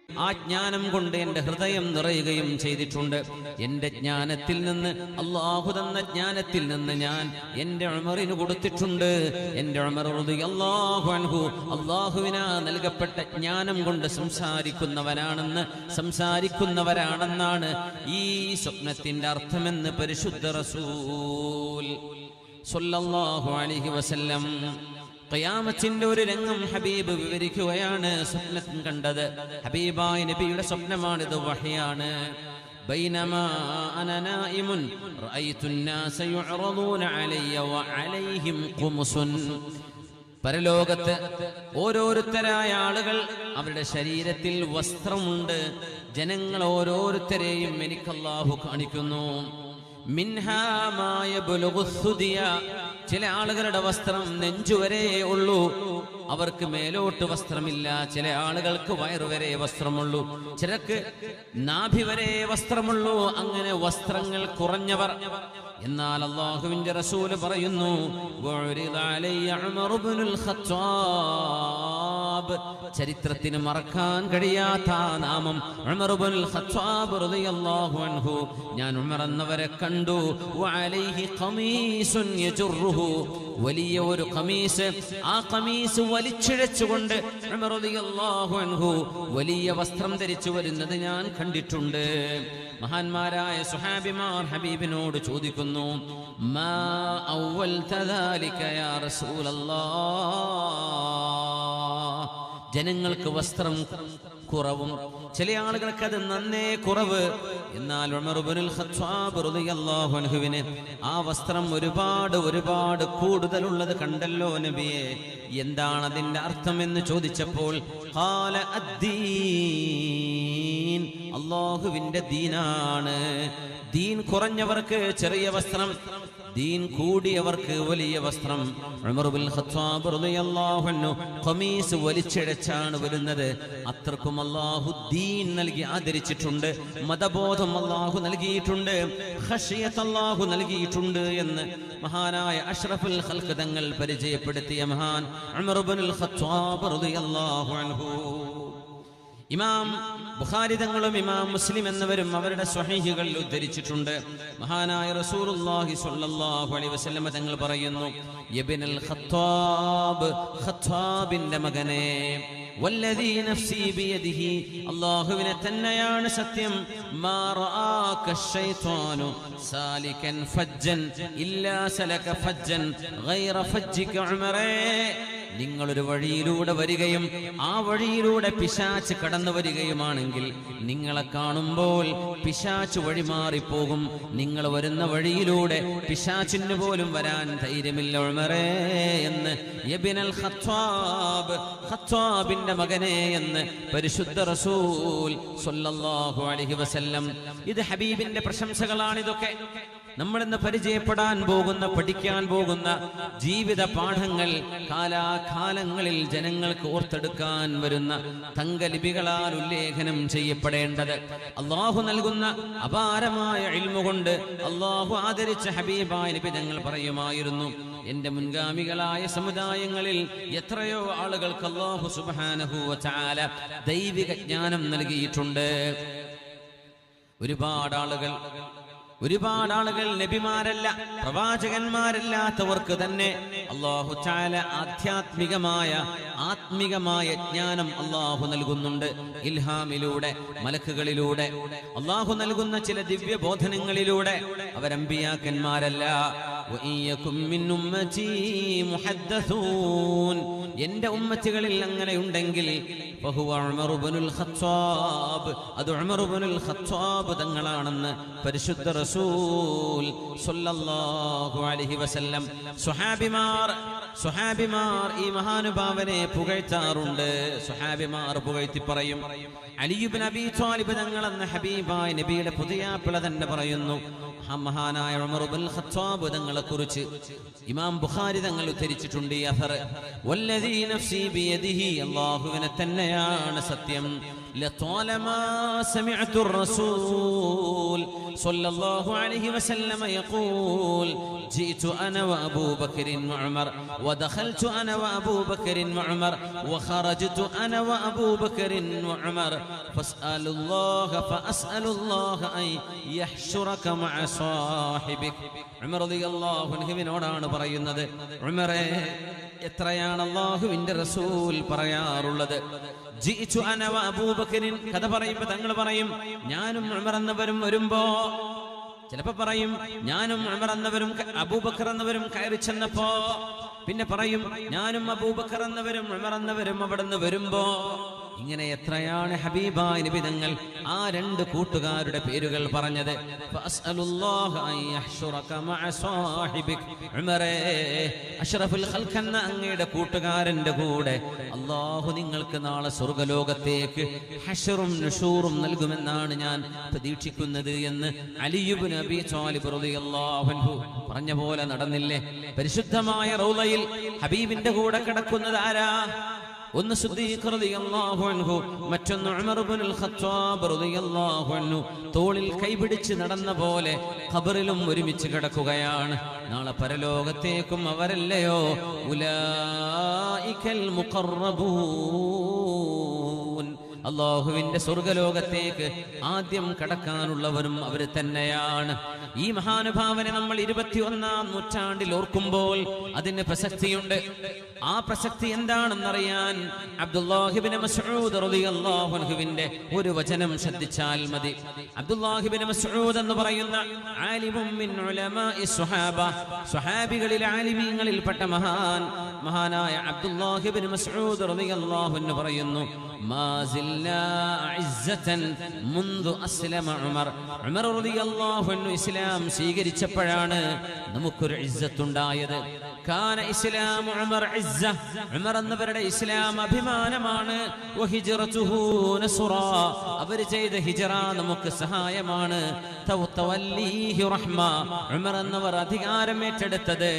ആ ജ്ഞാനം കൊണ്ട് എൻ്റെ ഹൃദയം നിറയുകയും ചെയ്തിട്ടുണ്ട്. എൻ്റെ ജ്ഞാനത്തിൽ നിന്ന്, അല്ലാഹു തന്ന ജ്ഞാനത്തിൽ നിന്ന് ഞാൻ എൻ്റെ ഉമറിന് കൊടുത്തിട്ടുണ്ട്. എൻ്റെ ഉമർ റളിയല്ലാഹു അൻഹു അല്ലാഹുവിനാ നൽകപ്പെട്ട ജ്ഞാനം കൊണ്ട് സംസാരിക്കുന്നവരാണെന്നാണ് ഈ സ്വപ്നത്തിന്റെ അർത്ഥമെന്ന് പരിശുദ്ധ റസൂൽ സ്വല്ലല്ലാഹു അലൈഹി വസല്ലം. ഖിയാമത്തിന്റെ ഒരു രംഗം ഹബീബ് വിവരിക്കുകയാണ്. സ്വപ്നം കണ്ടത് ഹബീബായ നബിയുടെ സ്വപ്നമാണിത്, വഹയാണ്. ബൈനമാ അന നായിമുൻ റഅയ്തു الناس يعرضون علي وعليهم قمص. പരലോകത്ത് ഓരോരുത്തരായ ആളുകൾ, അവരുടെ ശരീരത്തിൽ വസ്ത്രമുണ്ട്. ജനങ്ങൾ ഓരോരുത്തരെയും എനിക്ക് അല്ലാഹു കാണിക്കുന്നു. മിൻഹാ മാ യബ്ലുഗു സുദിയ. ചില ആളുകളുടെ വസ്ത്രം നെഞ്ചുവരെ ഉള്ളൂ, അവർക്ക് മേലോട്ട് വസ്ത്രമില്ല. ചില ആളുകൾക്ക് വയറുവരെ വസ്ത്രമുള്ളൂ, ചിലർക്ക് നാഭി വരെ വസ്ത്രമുള്ളൂ. അങ്ങനെ വസ്ത്രങ്ങൾ കുറഞ്ഞവർ. എന്നാൽ അല്ലാഹുവിന്റെ റസൂൽ പറയുന്നു, ചരിത്രത്തിന് മറക്കാൻ കഴിയാത്ത നാമം ഉമർ ഇബ്നുൽ ഖത്താബ് റളിയല്ലാഹു അൻഹു. ഞാൻ ഉമർ എന്നവരെ കണ്ടു. വഅലൈഹി ഖമീസുൻ യജറുഹു. വലിയ ഒരു ഖമീസ്, ആ ഖമീസ് വലിച്ചിഴച്ചുകൊണ്ട് ഉമർ റളിയല്ലാഹു അൻഹു വലിയ വസ്ത്രം ധരിച്ചു വരുന്നത് ഞാൻ കണ്ടിട്ടുണ്ട്. മഹാന്മാരായ സ്വഹാബിമാർ ഹബീബിനോട് ചോദിക്കുന്നു, മാ അവ്വൽത ദാലിക യാ റസൂലല്ലാഹ്. ജനങ്ങൾക്ക് വസ്ത്രം കുറവും, ചില ആളുകൾക്ക് അത് നന്നേ കുറവ്. എന്നാൽ ഉമർ ഇബ്നുൽ ഖത്താബ് റളിയല്ലാഹു അൻഹുവിന് ആ വസ്ത്രം ഒരുപാട് കൂടുതലുള്ളത് കണ്ടല്ലോ നബിയെ. എന്താണ് അതിന്റെ അർത്ഥം എന്ന് ചോദിച്ചപ്പോൾ ഖാല അദ്ദീൻ, അല്ലാഹുവിന്റെ ദീനാണ്. ദീൻ കുറഞ്ഞവർക്ക് ചെറിയ വസ്ത്രം, ദീൻ കൂടിയവർക്ക് വലിയ വസ്ത്രം. ഉമർ ഇബ്നുൽ ഖത്താബ് റളിയല്ലാഹു അൻഹു ഖമീസ് വലിച്ചിഴച്ചാണ് വരുന്നത്. അത്രക്കും അല്ലാഹു ദീൻ നൽകി ആദരിച്ചിട്ടുണ്ട്, മതബോധം അല്ലാഹു നൽകിയിട്ടുണ്ട്, ഖശിയത്ത് അല്ലാഹു നൽകിയിട്ടുണ്ട് എന്ന് മഹാനായ അഷ്റഫുൽ ഖൽഖ് തങ്ങൾ പരിചയപ്പെടുത്തിയ മഹാൻ ഉമർ ഇബ്നുൽ ഖത്താബ് റളിയല്ലാഹു അൻഹു. ഇമാം ബുഖാരി തങ്ങളും ഇമാം മുസ്ലിം എന്നിവരും അവരുടെ സ്വഹീഹുകളിൽ ഉദ്ധരിച്ചിട്ടുണ്ട്. മഹാനായ റസൂലുള്ളാഹി സ്വല്ലല്ലാഹു അലൈഹി വസല്ലം തങ്ങൾ പറയുന്നു, ഇബ്നുൽ ഖത്താബ്, ഖത്താബിന്റെ മകനെ, വല്ലദീ നഫ്സി ബിയദിഹി, അല്ലാഹുവിനെ തന്നെയാണ് സത്യം, മാ റആക ശൈത്വാനു സാലികൻ ഫജ്ജൻ ഇല്ലാ സലക ഫജ്ജൻ ഗൈറ ഫജ്ജിക ഉമറേ. നിങ്ങളൊരു വഴിയിലൂടെ വരികയും ആ വഴിയിലൂടെ പിശാച് കടന്നു വരികയുമാണെങ്കിൽ നിങ്ങളെ കാണുമ്പോൾ പിശാച് വഴിമാറിപ്പോകും. നിങ്ങൾ വരുന്ന വഴിയിലൂടെ പിശാചിന് പോലും വരാൻ ധൈര്യമില്ല ഉമറേ എന്ന് ഇബ്നുൽ ഖത്താബ്, ഖത്താബിന്റെ മകനെ എന്ന് പരിശുദ്ധ റസൂൽ സ്വല്ലല്ലാഹു അലൈഹി വസല്ലം. ഇത് ഹബീബിന്റെ പ്രശംസകളാണ്. ഇതൊക്കെ നമ്മളിന്ന് പരിചയപ്പെടാൻ പോകുന്ന, പഠിക്കാൻ പോകുന്ന ജീവിത പാഠങ്ങൾ, കാലാകാലങ്ങളിൽ ജനങ്ങൾക്ക് ഓർത്തെടുക്കാൻ വരുന്ന തങ്കലിപികളാൽ ഉല്ലേഖനം ചെയ്യപ്പെടേണ്ടത്. അല്ലാഹു നൽകുന്ന അപാരമായ ഇൽമു കൊണ്ട് അല്ലാഹു ആദരിച്ച ഹബീബായ നബി തങ്ങൾ പറയുമായിരുന്നു, എന്റെ മുൻഗാമികളായ സമുദായങ്ങളിൽ എത്രയോ ആളുകൾക്ക് അല്ലാഹു സുബ്ഹാനഹു വ തആല ദൈവിക ജ്ഞാനം നൽകിയിട്ടുണ്ട്. ഒരുപാട് ആളുകൾ നബിമാരല്ല, പ്രവാചകന്മാരല്ലാത്തവർക്ക് തന്നെ അല്ലാഹു തആല ആത്മികമായ ജ്ഞാനം അല്ലാഹു നൽകുന്നുണ്ട്. ഇൽഹാമിലൂടെ, മലക്കുകളിലൂടെ, അല്ലാഹു നൽകുന്ന ചില ദിവ്യബോധനങ്ങളിലൂടെ. അവരമ്പിയാക്കന്മാരല്ല. വഇയകും മിൻ ഉമ്മതി മുഹദ്ദസൂൻ, എന്റെ ഉമ്മത്തികളിൽ അങ്ങനെ ഉണ്ടെങ്കിൽ ഫഹുവ ഉമർ ഇബ്നുൽ ഖത്താബ്, അത് ഉമർ ഇബ്നുൽ ഖത്താബ് തങ്ങളാണെന്ന് പരിശുദ്ധ റസൂൽ സ്വല്ലല്ലാഹു അലൈഹി വസല്ലം. സ്വഹാബിമാർ ഈ മഹാനുഭാവനെ പുകഴ്ത്താറുണ്ട്. സ്വഹാബിമാർ പുകഴ്ത്തി പറയും. അലി ഇബ്നു അബീ ത്വാലിബ് തങ്ങൾ എന്ന ഹബീബായ നബിയുടെ പുതിയാപ്പിള തന്നെ പറയുന്നു, മഹാനായ ഉമർ ഇബ്നുൽ ഖത്താബ് തങ്ങളെ കുറിച്ച് ഇമാം ബുഖാരി തങ്ങൾ ഉദ്ധരിച്ചിട്ടുണ്ട് ഈ അഥർ. വല്ലദീ നഫ്സി ബിയദിഹി, അല്ലാഹുവിനെ തന്നെ തന്നെയാണ് സത്യം. ലത്വാലമാ സമിഅ്തു റസൂൽ സ്വല്ലല്ലാഹു അലൈഹി വസല്ലമ യഖൂൽ ജിഇതു അന വഅബൂ ബക്കർ വഉമർ വദഖൽതു അന വഅബൂ ബക്കർ വഉമർ വഖറജ്തു അന വഅബൂ ബക്കർ വഉമർ ഫസ്അലുല്ലാഹ ഫഅസ്അലുല്ലാഹ അൻ യഹ്ശുറക മഅ സാഹിബിക്. ഉമർ റളിയല്ലാഹു അൻഹുവിനോടാണ് പറയുന്നത്, ഉമറേ, എത്രയാണ് അല്ലാഹുവിന്റെ റസൂൽ പറയാറുള്ളത്. ജിഇതു അന വഅബൂ ബക്കർ, കഥ പറയുമ്പോൾ തങ്ങൾ പറയും ഞാനും ഉമർ എന്നവരും വരുമ്പോ, ചിലപ്പോ പറയും ഞാനും ഉമർ എന്നവരും അബൂബക്കർ എന്നവരും കയറി ചെന്നപ്പോ, പിന്നെ പറയും ഞാനും അബൂബക്കർ എന്നവരും ഉമർ എന്നവരും അവിടുന്ന് വരുമ്പോ. ഇങ്ങനെ എത്രയാണ് ഹബീബായ നബി തങ്ങൾ ആ രണ്ട് കൂട്ടുകാരുടെ പേരുകൾ പറഞ്ഞത്. ഫഅസ്അലുല്ലാഹ അൻ യഹ്ശുറക മഅ സാഹിബിക്. ഉമറേ, അഷ്റഫുൽ ഖൽഖ് എന്ന അങ്ങയുടെ കൂട്ടുകാരന്റെ കൂടെ അല്ലാഹു നിങ്ങൾക്ക് നാളെ സ്വർഗ്ഗലോകത്തേക്ക് ഹശ്റും നുശൂറും നൽകുമെന്നാണ് ഞാൻ പ്രതീക്ഷിക്കുന്നത് എന്ന് അലി ഇബ്നു അബീ ത്വാലിബ് റളിയല്ലാഹു അൻഹു പറഞ്ഞ പോലെ നടന്നില്ലേ? പരിശുദ്ധമായ റൗളയിൽ ഹബീബിന്റെ കൂടെ കിടക്കുന്നത് ആരാ? ഒന്ന് സിദ്ദീഖ് റളിയല്ലാഹു അൻഹു, മറ്റൊന്ന് ഉമർ ഇബ്നുൽ ഖത്താബ് റളിയല്ലാഹു അൻഹു. തോളിൽ കൈപിടിച്ച് നടന്ന പോലെ ഖബറിലും ഒരുമിച്ച് കിടക്കുകയാണ്. നാളെ പരലോകത്തേക്കും അവരല്ലയോ ഉലൈകൽ മുഖറബൂൻ, അല്ലാഹുവിന്റെ സ്വർഗ്ഗലോകത്തേക്ക് ആദ്യം കടക്കാനുള്ളവരും അവർ തന്നെയാണ്. ഈ മഹാനുഭാവനെ നമ്മൾ 21-ാം നൂറ്റാണ്ടിൽ ഓർക്കുമ്പോൾ അതിന് പ്രസക്തിയുണ്ട്. ആ പ്രസക്തി എന്താണെന്നറിയാൻ അബ്ദുല്ലാഹി ഇബ്നു മസ്ഊദ് റളിയല്ലാഹു അൻഹുവിന്റെ ഒരു വചനം ശ്രദ്ധിച്ചാൽ മതി. അബ്ദുല്ലാഹി ഇബ്നു മസ്ഊദ് എന്ന് പറയുന്ന ആലിമും മിൻ ഉലമാഇ സ്വഹാബ, സ്വഹാബികളിൽ ആലിമീങ്ങളിൽപ്പെട്ട മഹാനായ അബ്ദുല്ലാഹി ഇബ്നു മസ്ഊദ് റളിയല്ലാഹു അൻഹു പറയുന്നു, മാ സിൽനാ ഇസ്സതൻ മുൻദു അസ്ലമ ഉമർ. ഉമർ റളിയല്ലാഹു അൻഹു ഇസ്ലാം സ്വീകരിച്ചപ്പോഴാണ് നമുക്കൊരു ഇസ്സത്ത് ഉണ്ടായത്. കാന ഇസ്ലാമു ഉമർ ഇസ്സ, ഉമർ എന്നവരുടെ ഇസ്ലാം അഭിമാനമാണ്. വഹിജ്റതുഹു നസ്റാ, അവർ ചെയ്ത ഹിജ്റ നമുക്ക് സഹായമാണ്. തവല്ലീഹി റഹ്മ, ഉമർ എന്നവർ അധികാരം ഏറ്റെടുത്തത്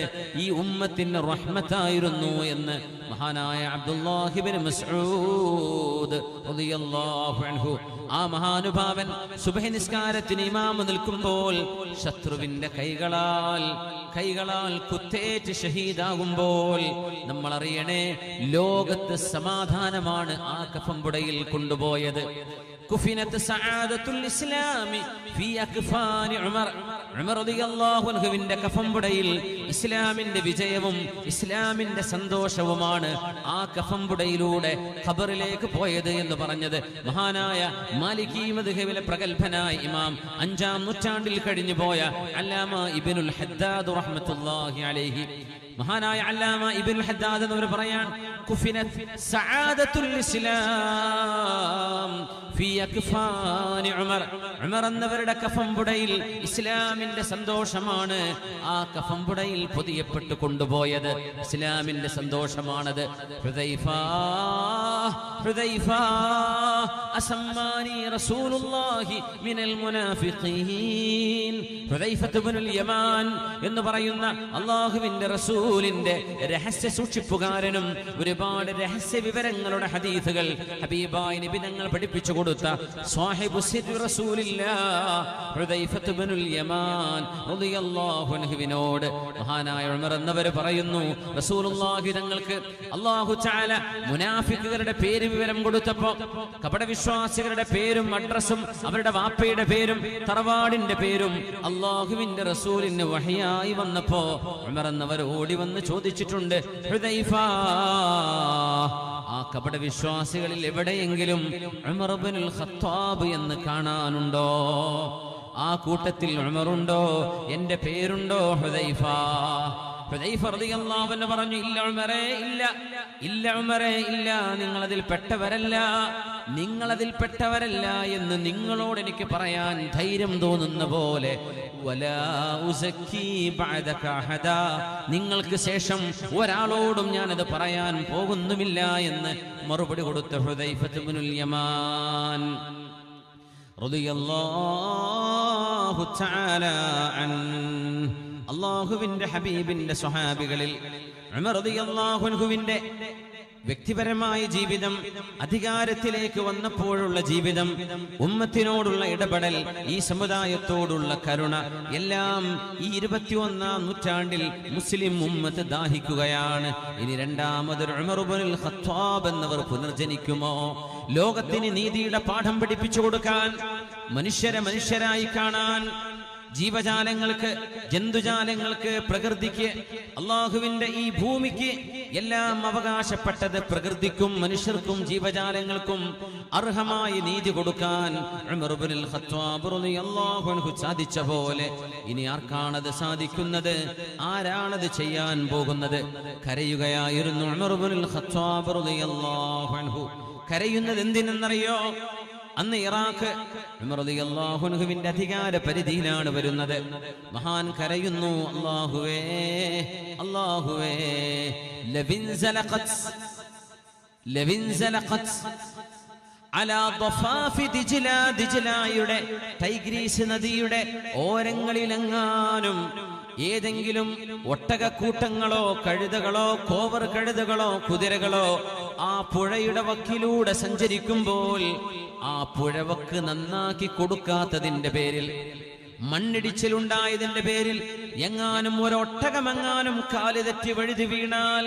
ഈ ഉമ്മത്തിന് റഹ്മത്തായിരുന്നു എന്ന് മഹാനായ അബ്ദുല്ലാഹി ഇബ്നു മസ്ഊദ് റളിയല്ലാഹു അൻഹു. ആ മഹാനുഭാവൻ സുബ്ഹി നിസ്കാരത്തിന് ഇമാം നിൽക്കുമ്പോൾ ശത്രുവിന്റെ കൈകളാൽ കുത്തേറ്റ് ഷഹീദാകുമ്പോൾ നമ്മൾ അറിയണേ, ലോകത്ത് സമാധാനമാണ് ആ കഫംപുടയിൽ കൊണ്ടുപോയത്. കുഫിനത്ത് സആദത്തുൽ ഇസ്ലാമി ഫീ അക്ഫാനി ഉമർ. ഉമർ റളിയല്ലാഹു അൻഹുവിന്റെ കഫംപുടയിൽ ഇസ്ലാമിന്റെ വിജയവും ഇസ്ലാമിന്റെ സന്തോഷവുമാണ് ആ കഫംപുടയിലൂടെ ഖബറിലേക്ക് പോയത് എന്ന് പറഞ്ഞത് മഹാനായ മാലികി മദ്ഹബിലെ പ്രഗൽഭനായ ഇമാം 5-ാം നൂറ്റാണ്ടിൽ കഴിഞ്ഞു പോയ അല്ലാമ ഇബ്നുൽ ഹദ്ദാദ് റഹ്മത്തുള്ളാഹി അലൈഹി. മഹാനായ അല്ലാമ ഇബ്നുൽ ഹദ്ദാദ് എന്നവർ പറയാൻ, കുഫിനത്ത് സആദത്തുൽ ഇസ്ലാം ഫീ അക്ഫാനി ഉമർ. ഉമർ എന്നവരുടെ കഫംപുടയിൽ ഇസ്ലാമിന്റെ സന്തോഷമാണ് ആ കഫംപുടയിൽ പൊതിയപ്പെട്ട് കൊണ്ടുപോയത്. ഇസ്ലാമിന്റെ സന്തോഷമാണത്. ഹുദൈഫ അസമ്മാനി റസൂലുള്ളാഹി മിനൽ മുനാഫിഖീൻ. ഹുദൈഫത്ത് ഇബ്നുൽ യമാൻ എന്ന് പറയുന്ന അല്ലാഹുവിന്റെ റസൂലിന്റെ രഹസ്യ സൂക്ഷിപ്പുകാരനും ഒരുപാട് രഹസ്യ വിവരങ്ങളുടെ ഹദീസുകൾ ഹബീബായ നബി തങ്ങൾ പഠിപ്പിച്ചു കൊടുത്ത സാഹിബു സിർ റസൂലില്ലാഹ് ഹുദൈഫത്ത് ഇബ്നുൽ യമാൻ റളിയല്ലാഹു അൻഹുവിനോട് മഹാനായ ഉമർ എന്നവർ പറയുന്നു, റസൂലുള്ളാഹി തങ്ങൾക്ക് അല്ലാഹു തആല മുനാഫിക്കുകളുടെ പേര് വിവരം കൊടുത്തപ്പോൾ കപടവിശ്വാസികളുടെ പേരും അഡ്രസ്സും അവരുടെ വാപ്പയുടെ പേരും തറവാടിന്റെ പേരും അല്ലാഹുവിന്റെ റസൂലിന് വഹയായി വന്നപ്പോ ഉമർ എന്നവർ ഓടി വന്ന് ചോദിച്ചിട്ടുണ്ട്, ഹുദൈഫ, ആ കപടവിശ്വാസികളിൽ എവിടെയെങ്കിലും ഉമർ ഇബ്നുൽ ഖത്താബ് എന്ന് കാണാനുണ്ടോ? ആ കൂട്ടത്തിൽ ഉമറുണ്ടോ? എന്റെ പേരുണ്ടോ ഹുദൈഫ? ഹുദൈഫ റളിയല്ലാഹു അൻഹു പറഞ്ഞു, ഇല്ല ഉമറേ, ഇല്ല ഉമറേ, ഇല്ല, നിങ്ങളതിൽ പെട്ടവരല്ല എന്ന് നിങ്ങളോട് എനിക്ക് പറയാൻ ധൈര്യം തോന്നുന്ന പോലെ വലാ ഉസക്കി ബഅദക അഹദാ, നിങ്ങൾക്ക് ശേഷം ഒരാളോടും ഞാനത് പറയാൻ പോകുന്നുമില്ല എന്ന് മറുപടി കൊടുത്ത ഹുദൈഫത്ത് ഇബ്നുൽ യമാൻ റളിയല്ലാഹു തആല അല്ലാഹുവിന്റെ ഹബീബിന്റെ സ്വഹാബികളിൽ ഉമർ റളിയല്ലാഹു അൻഹുവിന്റെ വ്യക്തിപരമായ ജീവിതം, അധികാരത്തിലേക്ക് വന്നപ്പോഴുള്ള ജീവിതം, ഉമ്മത്തിനോടുള്ള ഇടപെടൽ, ഈ സമുദായത്തോടുള്ള കരുണ എല്ലാം ഈ 21-ാം നൂറ്റാണ്ടിൽ മുസ്ലിം ഉമ്മത്ത് ദാഹിക്കുകയാണ്. ഇനി രണ്ടാമതൊരു ഉമർ ഇബ്നുൽ ഖത്താബ് എന്നവർ പുനർജനിക്കുമോ? ലോകത്തിന് നീതിയുടെ പാഠം പഠിപ്പിച്ചു കൊടുക്കാൻ, മനുഷ്യരെ മനുഷ്യരായി കാണാൻ, ജീവജാലങ്ങൾക്ക്, ജന്തുജാലങ്ങൾക്ക്, പ്രകൃതിക്ക്, അള്ളാഹുവിന്റെ ഈ ഭൂമിക്ക് എല്ലാം അവകാശപ്പെട്ടത് പ്രകൃതിക്കും മനുഷ്യർക്കും ജീവജാലങ്ങൾക്കും അർഹമായ നീതി കൊടുക്കാൻ ഉമർ ഇബ്നുൽ ഖത്താബ് റളിയല്ലാഹു അൻഹു സാധിച്ച പോലെ ഇനി ആർക്കാണത് സാധിക്കുന്നത്? ആരാണത് ചെയ്യാൻ പോകുന്നത്? കരയുകയായിരുന്നു ഉമർ ഇബ്നുൽ ഖത്താബ് റളിയല്ലാഹു അൻഹു. കരയുന്നത് എന്തിനെന്നറിയോ? അന്ന് ഇറാഖ് ഉമർ റളിയല്ലാഹു അൻഹുവിന്റെ അധികാര പരിധിയിലാണ് വരുന്നത്. മഹാൻ കരയുന്നു, അല്ലാഹുവേ അല്ലാഹുവേ, ലബിൻ സലഖത് അലാ ضفاف ദിജ്ലയുടെ ടൈഗ്രീസ് നദിയുടെ ഓരങ്ങളിലെങ്ങാനും ഏതെങ്കിലും ഒട്ടകക്കൂട്ടങ്ങളോ കഴുതകളോ കോവർ കഴുതകളോ കുതിരകളോ ആ പുഴയുടെ വക്കിലൂടെ സഞ്ചരിക്കുമ്പോൾ ആ പുഴവക്ക് നന്നാക്കി കൊടുക്കാത്തതിന്റെ പേരിൽ, മണ്ണിടിച്ചിലുണ്ടായതിന്റെ പേരിൽ എങ്ങാനും ഒരൊട്ടകമെങ്ങാനും കാല് തെറ്റി വഴുതി വീണാൽ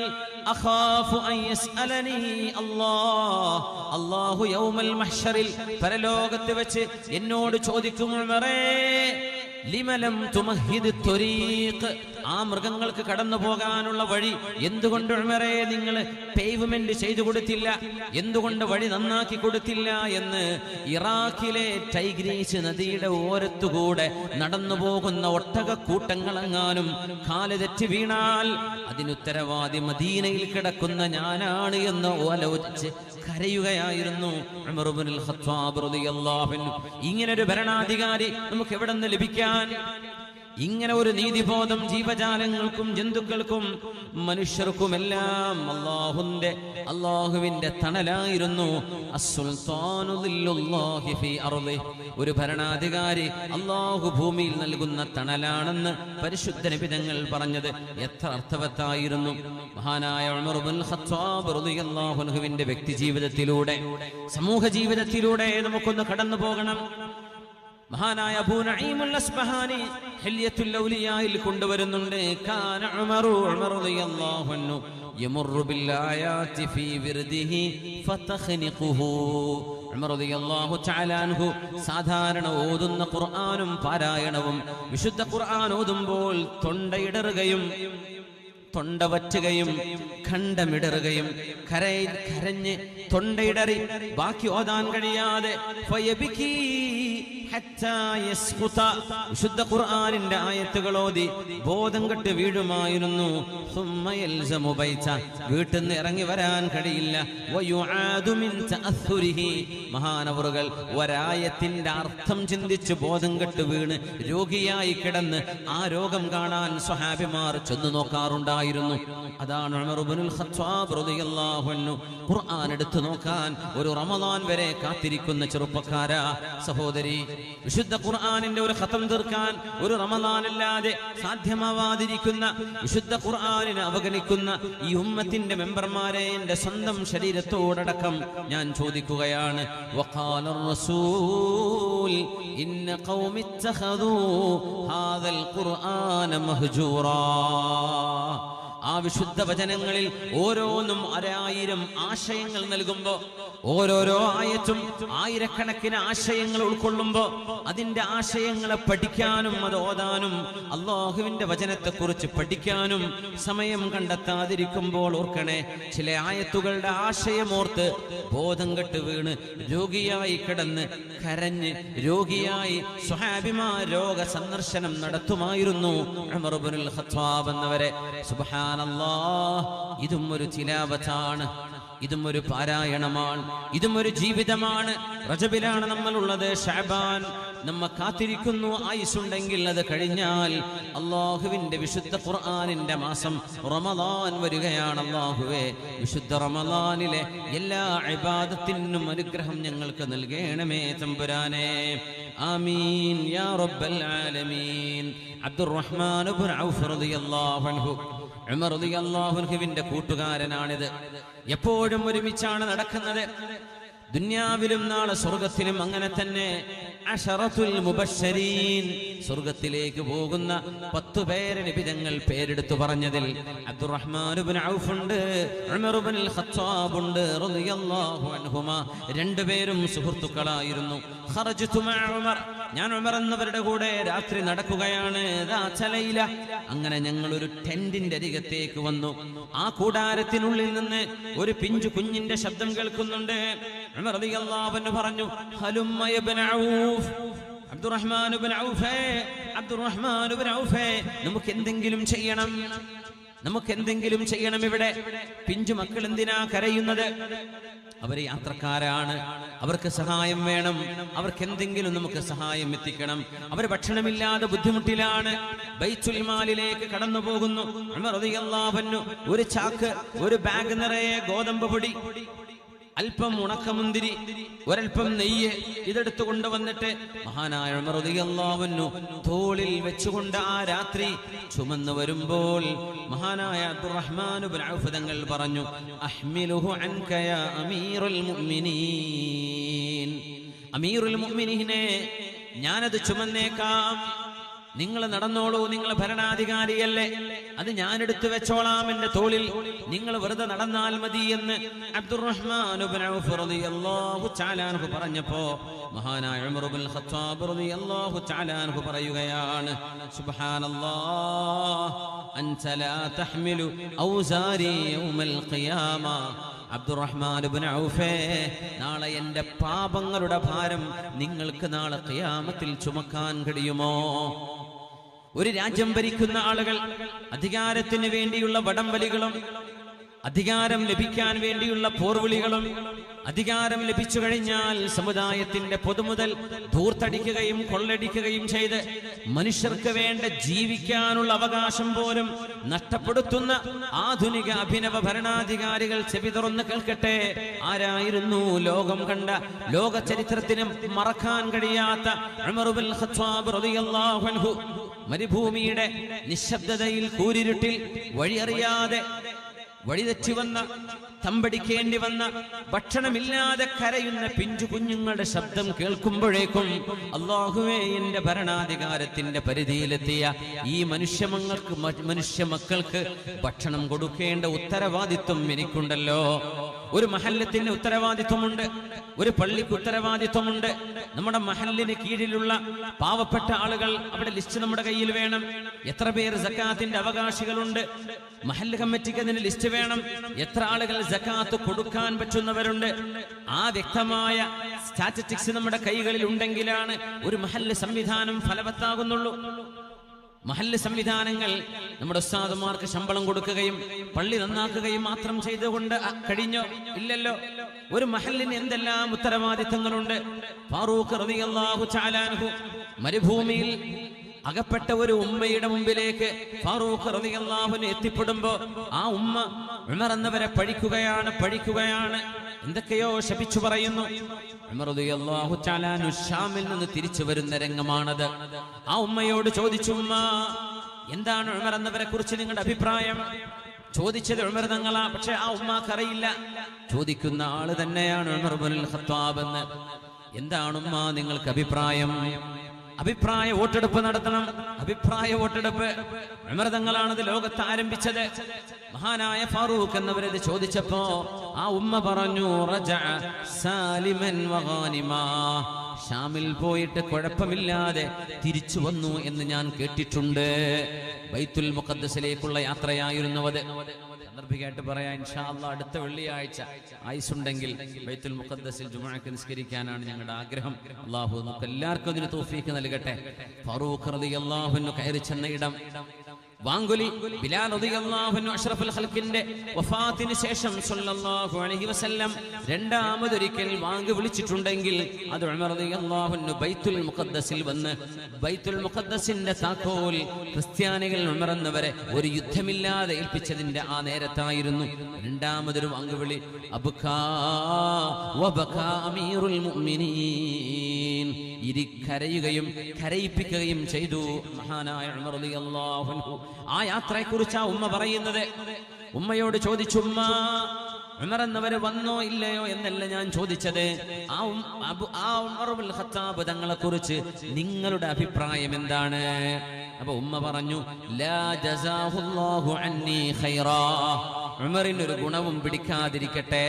അഖാഫു അൻ യസ്അലനി അല്ലാഹു യൗമൽ മഹ്ശറിൽ, പരലോകത്ത് വെച്ച് എന്നോട് ചോദിക്കും, ഉമറേ ലിമലം തുമഹിദ് ത്വരീഖ്, ആ മൃഗങ്ങൾക്ക് കടന്നു പോകാനുള്ള വഴി എന്തുകൊണ്ട് ഉമറേ നിങ്ങൾ പേവ്മെന്റ് ചെയ്തു കൊടുത്തില്ല, എന്തുകൊണ്ട് വഴി നന്നാക്കി കൊടുത്തില്ല എന്ന് ഇറാഖിലെ ടൈഗ്രീസ് നദിയുടെ ഓരത്തുകൂടെ നടന്നു പോകുന്ന ഒട്ടകക്കൂട്ടങ്ങളെങ്ങാനും കാല് തെറ്റി വീണാൽ അതിനുത്തരവാദി മദീനയിൽ കിടക്കുന്ന ഞാനാണ് എന്ന് ആലോചിച്ച് കരയുകയായിരുന്നു ഉമർ ഇബ്നുൽ ഖത്താബ് റളിയല്ലാഹു അൻഹു. ഇങ്ങനൊരു ഭരണാധികാരി നമുക്ക് എവിടെ നിന്ന് ലഭിക്കാൻ? ഇങ്ങനെ ഒരു നീതിബോധം ജീവജാലങ്ങൾക്കും ജന്തുക്കൾക്കും മനുഷ്യർക്കുമെല്ലാം അല്ലാഹുവിന്റെ തണലായിരുന്നു. അസ്സുൽത്താനു ദില്ലുല്ലാഹി ഫീ അർളി, ഒരു ഭരണാധികാരി അല്ലാഹു ഭൂമിയിൽ നൽകുന്ന തണലാണെന്ന് പരിശുദ്ധ നബി തങ്ങൾ പറഞ്ഞത് എത്ര അർത്ഥവത്തായിരുന്നു. മഹാനായ ഉമർ ഇബ്നുൽ ഖത്താബ് റളിയല്ലാഹു അൻഹുവിന്റെ വ്യക്തി ജീവിതത്തിലൂടെ, സമൂഹ ജീവിതത്തിലൂടെ നമുക്കൊന്ന് കടന്നു പോകണം. മഹാനായ അബൂ നഈമുൽ അസ്ബഹാനി ഹില്യത്തുൽ ഔലിയായിൽ കൊണ്ടുവരുന്നുണ്ട്, കാന ഉമർ റളിയല്ലാഹു അൻഹു യമുറു ബിൽ ആയാതി ഫീ വിർദിഹി ഫതഖ്നിഖുഹു. ഉമർ റളിയല്ലാഹു തആല അൻഹു സാധാരണ ഓതുന്ന ഖുർആനും പാരായണവും, വിശുദ്ധ ഖുർആൻ ഓതുമ്പോൾ തൊണ്ടയിടറുകയും തൊണ്ട വറ്റുകയും ഖണ്ഡമിടറുകയും കരഞ്ഞ് തൊണ്ടയിടറി ബാക്കി ഓതാൻ കഴിയാതെ വിശുദ്ധ ഖുർആനിന്റെ ആയത്തുകൾ ഓതി ബോധം കെട്ട് വീഴുമായിരുന്നു. വീട്ടിൽ നിന്ന് ഇറങ്ങി വരാൻ കഴിയില്ല. മഹാനവറുകൾ ഒരായത്തിന്റെ അർത്ഥം ചിന്തിച്ച് ബോധം കെട്ട് വീണ് രോഗിയായി കിടന്ന് ആ രോഗം കാണാൻ സ്വഹാബിമാർ ചെന്നു നോക്കാറുണ്ടായിരുന്നു. അതാണ് ഉമർ ഇബ്നുൽ ഖത്താബ് റളിയല്ലാഹു അൻഹു. ഖുർആൻ എടുത്തു നോക്കാൻ ഒരു റമദാൻ വരെ കാത്തിരിക്കുന്ന ചെറുപ്പക്കാരാ, സഹോദരി, വിശുദ്ധ ഖുർആനിന്റെ ഒരു ഖതം തീർക്കാൻ ഒരു റമദാനല്ലാതെ സാധ്യമാവാതിരിക്കുന്ന, വിശുദ്ധ ഖുർആനിനെ അവഗണിക്കുന്ന ഈ ഉമ്മത്തിന്റെ മെമ്പർമാരെ എന്റെ സ്വന്തം ശരീരത്തോടടക്കം ഞാൻ ചോദിക്കുകയാണ്. വഖാല റസൂൽ ഇന്ന ഖൗമി ഇത്തഖദൂ ഹാദൽ ഖുർആന മഹ്ജൂറാ. ആ വിശുദ്ധ വചനങ്ങളിൽ ഓരോന്നും 1000 ആശയങ്ങൾ നൽകുമ്പോ, ഓരോരോ ആയത്തും ആയിരക്കണക്കിന് ആശയങ്ങൾ ഉൾക്കൊള്ളുമ്പോ അതിന്റെ ആശയങ്ങളെ പഠിക്കാനും അത് ഓതാനും അല്ലാഹുവിന്റെ വചനത്തെക്കുറിച്ച് പഠിക്കാനും സമയം കണ്ടെത്താതിരിക്കുമ്പോൾ ഓർക്കണേ, ചില ആയത്തുകളുടെ ആശയമോർത്ത് ബോധം കെട്ട് വീണ് രോഗിയായി കിടന്ന് കരഞ്ഞ് രോഗിയായി സ്വഹാബിമാർ രോഗ സന്ദർശനം നടത്തുമായിരുന്നു ഉമർ ഇബ്നുൽ ഖത്താബ് എന്നവരെ. സുബ്ഹാനല്ലാഹ്, ഇതും ഒരു തിലാവത്താണ്, ഇതും ഒരു പാരായണമാണ്, ഇതും ഒരു ജീവിതമാണ്. റജബിലാണ് നമ്മളുള്ളത്, ശഅബാൻ നമ്മ കാത്തിരിക്കുന്നു. ആയുസുണ്ടെങ്കിൽ അത് കഴിഞ്ഞാൽ അല്ലാഹുവിന്റെ വിശുദ്ധ ഖുർആനിന്റെ മാസം റമദാൻ വരികയാണ്. അല്ലാഹുവേ, വിശുദ്ധ റമദാനിലെ എല്ലാ ഇബാദത്തിനും അനുഗ്രഹം ഞങ്ങൾക്ക് നൽകണമേ തമ്പുരാനെ. ആമീൻ യാ റബ്ബൽ ആലമീൻ. അബ്ദുറഹ്മാൻ ഇബ്നു ഔഫ് റളിയല്ലാഹു അൻഹു, ഉമർ റളിയല്ലാഹു അൻഹുവിന്റെ കൂട്ടുകാരനാണിത്. എപ്പോഴും ഒരുമിച്ചാണ് നടക്കുന്നത്. ദുനിയാവിലും നാളെ സ്വർഗത്തിലും അങ്ങനെ തന്നെ. അശറത്തുൽ മുബശ്ശരീൻ, സ്വർഗത്തിലേക്ക് പോകുന്ന 10 പേരെ നബി തങ്ങൾ പേരെടുത്തു പറഞ്ഞതിൽ അബ്ദുറഹ്മാൻ ഇബ്നു ഔഫ് ഉണ്ട്, ഉമർ ഇബ്നുൽ ഖത്താബ് ഉണ്ട് റളിയല്ലാഹു അൻഹുമാ. രണ്ടുപേരും സുഹൃത്തുക്കളായിരുന്നു. ഖറജ്തു മഅ ഉമർ, ഞാൻ ഉമർ എന്നവരുടെ കൂടെ രാത്രി നടക്കുകയാണ്. അങ്ങനെ ഞങ്ങൾ ഒരു ടെന്റിന്റെ അരികത്തേക്ക് വന്നു. ആ കൂടാരത്തിനുള്ളിൽ നിന്ന് ഒരു പിഞ്ചു കുഞ്ഞിന്റെ ശബ്ദം കേൾക്കുന്നുണ്ട്. ഉമർ റളിയല്ലാഹു അൻഹു പറഞ്ഞു, ഹലുമ്മ ഇബ്നു ഔഫ്, അബ്ദുറഹ്മാൻ ഇബ്നു ഔഫേ, അബ്ദുറഹ്മാൻ ഇബ്നു ഔഫേ, നമുക്ക് എന്തെങ്കിലും ചെയ്യണം, നമുക്ക് എന്തെങ്കിലും ചെയ്യണം. ഇവിടെ പിഞ്ചു മക്കൾ എന്തിനാ കരയുന്നത്? അവര് യാത്രക്കാരാണ്, അവർക്ക് സഹായം വേണം, അവർക്ക് എന്തെങ്കിലും നമുക്ക് സഹായം എത്തിക്കണം. അവർ ഭക്ഷണമില്ലാതെ ബുദ്ധിമുട്ടിലാണ്. ബൈത്തുൽ മാലിലേക്ക് കടന്നു പോകുന്നു. ഉമർ റളിയല്ലാഹു അൻഹു ഒരു ചാക്ക്, ഒരു ബാഗ് നിറയെ ഗോതമ്പ് പൊടി, അല്പം ഉണക്കമുന്തിരി, ഒരൽപ്പം നെയ്യ് ഇതെടുത്തു കൊണ്ടുവന്നിട്ട് മഹാനായ ഉമർ റളിയല്ലാഹു അൻഹു തോളിൽ വെച്ചുകൊണ്ട് ആ രാത്രി ചുമന്നു വരുമ്പോൾ മഹാനായ അബ്ദുറഹ്മാൻ ഇബ്നു ഔഫ് തങ്ങൾ പറഞ്ഞു, അഹ്മിലുഹു അൻക യാ അമീറുൽ മുഅ്മിനീൻ, അമീറുൽ മുഅ്മിനീനെ ഞാനത് ചുമന്നേക്കാം, നിങ്ങൾ നടന്നോളൂ, നിങ്ങൾ ഭരണാധികാരിയല്ലേ, അത് ഞാൻ എടുത്തു വെച്ചോളാം എന്റെ തോളിൽ, നിങ്ങൾ വെറുതെ നടന്നാൽ മതി എന്ന് അബ്ദുറഹ്മാൻ ഇബ്നു ഔഫ് റളിയല്ലാഹു തആല അൻഹു പറഞ്ഞപ്പോ മഹാനായ ഉമർ ഇബ്നുൽ ഖത്താബ് റളിയല്ലാഹു തആല അൻഹു പറയുകയാണ്, സുബ്ഹാനല്ലാഹ് അൻത ലാ തഹ്മിലു ഔസാരി യൗമൽ ഖിയാമ. അബ്ദുറഹ്മാൻ ഇബ്നു ഔഫേ, നാളെ എന്റെ പാപങ്ങളുടെ ഭാരം നിങ്ങൾക്ക് നാളെ ഖിയാമത്തിൽ ചുമക്കാൻ കഴിയുമോ? ഒരു രാജ്യം ഭരിക്കുന്ന ആളുകൾ അധികാരത്തിന് വേണ്ടിയുള്ള വടംവലികളും അധികാരം ലഭിക്കാൻ വേണ്ടിയുള്ള പോർവിളികളും അധികാരം ലഭിച്ചു കഴിഞ്ഞാൽ സമുദായത്തിന്റെ പൊതുമുതൽ ധൂർത്തടിക്കുകയും കൊള്ളടിക്കുകയും ചെയ്ത് മനുഷ്യർക്ക് വേണ്ട ജീവിക്കാനുള്ള അവകാശം പോലും നഷ്ടപ്പെടുത്തുന്ന ആധുനിക അഭിനവ ഭരണാധികാരികൾ ചെവി തുറന്ന് കേൾക്കട്ടെ. ആരായിരുന്നു ലോകം കണ്ട, ലോക ചരിത്രത്തിന് മറക്കാൻ കഴിയാത്ത ഉമർ ഇബ്നുൽ ഖത്താബ് റളിയല്ലാഹു അൻഹു? മരുഭൂമിയുടെ നിശബ്ദതയിൽ, കൂരിരുട്ടിൽ, വഴിയറിയാതെ വഴിതെറ്റി വന്ന, തമ്പടിക്കേണ്ടി വന്ന, ഭക്ഷണമില്ലാതെ കരയുന്ന പിഞ്ചു കുഞ്ഞുങ്ങളുടെ ശബ്ദം കേൾക്കുമ്പോഴേക്കും അല്ലാഹുവേ, എന്റെ ഭരണാധികാരത്തിന്റെ പരിധിയിലെത്തിയ ഈ മനുഷ്യ മക്കൾക്ക് ഭക്ഷണം കൊടുക്കേണ്ട ഉത്തരവാദിത്വം എനിക്കുണ്ടല്ലോ. ഒരു മഹല്ലത്തിന് ഉത്തരവാദിത്വമുണ്ട്, ഒരു പള്ളിക്ക് ഉത്തരവാദിത്വമുണ്ട്. നമ്മുടെ മഹല്ലിന് കീഴിലുള്ള പാവപ്പെട്ട ആളുകൾ, അവിടെ ലിസ്റ്റ് നമ്മുടെ കയ്യിൽ വേണം. എത്ര പേർ സക്കാത്തിന്റെ അവകാശികളുണ്ട്? മഹല്ല് കമ്മിറ്റിക്ക് അതിന് ലിസ്റ്റ് വേണം. എത്ര ആളുകൾ സക്കാത്ത് കൊടുക്കാൻ പറ്റുന്നവരുണ്ട്? ആ വ്യക്തമായ സ്റ്റാറ്റിസ്റ്റിക്സ് നമ്മുടെ കൈകളിൽ ഉണ്ടെങ്കിലാണ് ഒരു മഹല്ല് സംവിധാനം ഫലവത്താകുന്നുള്ളൂ. മഹല്ല് സംവിധാനങ്ങൾ നമ്മുടെ ഉസ്താദുമാർക്ക് ശമ്പളം കൊടുക്കുകയും പള്ളി നന്നാക്കുകയും മാത്രം ചെയ്തുകൊണ്ട് കഴിഞ്ഞോ? ഇല്ലല്ലോ. ഒരു മഹല്ലിന് എന്തെല്ലാം ഉത്തരവാദിത്തങ്ങളുണ്ട്. ഫാറൂഖ് റളിയല്ലാഹു തആല അൻഹു മരുഭൂമിയിൽ അകപ്പെട്ട ഒരു ഉമ്മയുടെ മുമ്പിലേക്ക് ഫാറൂഖ് റളിയല്ലാഹു അൻഹു എത്തിപ്പെടുമ്പോ ആ ഉമ്മ ഉമർ എന്നവരെ പഴിക്കുകയാണ്, എന്തൊക്കെയോ ശപിച്ചു പറയുന്നു. ഉമർ റളിയല്ലാഹു തആല അൻഹു ഷാമിൽ നിന്ന് തിരിച്ചു വരുന്ന രംഗമാണത്. ആ ഉമ്മയോട് ചോദിച്ചു, ഉമ്മ, എന്താണ് ഉമർ എന്നവരെ കുറിച്ച് നിങ്ങളുടെ അഭിപ്രായം? ചോദിച്ചത് ഉമർ തങ്ങളാ, പക്ഷെ ആ ഉമ്മാക്കറിയില്ല ചോദിക്കുന്ന ആള് തന്നെയാണ് ഉമർ ഇബ്നുൽ ഖത്താബ് എന്ന്. എന്താണ് ഉമ്മ നിങ്ങൾക്ക് അഭിപ്രായം? അഭിപ്രായ വോട്ടെടുപ്പ് നടത്തണം. അഭിപ്രായ വോട്ടെടുപ്പ് ഉമർ തങ്ങളാണത് ലോകത്ത് ആരംഭിച്ചത്. മഹാനായ ഫാറൂഖ് എന്നവരത് ചോദിച്ചപ്പോ ആ ഉമ്മ പറഞ്ഞു, റജഅ സാലിമൻ വഗാനിമാ, ഷാമിൽ പോയിട്ട് കുഴപ്പമില്ലാതെ തിരിച്ചു വന്നു എന്ന് ഞാൻ കേട്ടിട്ടുണ്ട്. ബൈത്തുൽ മുഖദ്ദസിലേക്കുള്ള യാത്രയായിരുന്നു അത്. സന്ദർഭികമായിട്ട് പറയാം, ഇൻഷാ അല്ലാഹ് അടുത്ത വെള്ളിയാഴ്ച ആയുസ്സുണ്ടെങ്കിൽ ബൈത്തുൽ മുഖദ്ദസിൽ ജുമുഅക്ക് നിസ്കരിക്കാനാണ് ഞങ്ങളുടെ ആഗ്രഹം. അല്ലാഹു നമുക്ക് എല്ലാവർക്കും അതിന് തൗഫീഖ് നൽകട്ടെ. ഫാറൂഖ് റളിയല്ലാഹു അൻഹു കയറി ചെന്ന ഇടം വാങ്കുലി. ബിലാൽ റളിയല്ലാഹു അൻഹു അഷ്റഫുൽ ഖൽഖിന്റെ വഫാത്തിന് ശേഷം സ്വല്ലല്ലാഹു അലൈഹി വസല്ലം രണ്ടാമതൊരിക്കൽ വാങ്ക് വിളിച്ചിട്ടുണ്ടെങ്കിൽ അത് ഉമർ റളിയല്ലാഹു അൻഹു ബൈത്തുൽ മുഖദ്ദസിൽ വന്ന് ബൈത്തുൽ മുഖദ്ദസിന്റെ താക്കോൽ ക്രിസ്ത്യാനികൾ ഉമർ എന്നവരെ ഒരു യുദ്ധമില്ലാതെ ഏൽപ്പിച്ചതിന്റെ ആ നേരത്തായിരുന്നു രണ്ടാമതൊരു വാങ്ക് വിളി. അബ്കാ വബകാ അമീറുൽ മുഅ്മിനീൻ, കരയുകയും കരയിപ്പിക്കുകയും ചെയ്തു മഹാനായ ഉമർ റളിയല്ലാഹു അൻഹു. ആ യാത്രയെക്കുറിച്ചാ ഉമ്മ പറയുന്നത്. ഉമ്മയോട് ചോദിച്ചു, ഉമ്മ ഉമർ എന്നവര് വന്നോ ഇല്ലയോ എന്നല്ല ഞാൻ ചോദിച്ചത്, ആ ഉമർ ഇബ്നുൽ ഖത്താബ് തങ്ങളെ കുറിച്ച് നിങ്ങളുടെ അഭിപ്രായം എന്താണ്? അപ്പൊ ഉമ്മ പറഞ്ഞു, ലാ ജസാഹുല്ലാഹു അന്നി ഖൈറാ, ഉമറിന് ഒരു ഗുണവും പിടിക്കാതിരിക്കട്ടെ.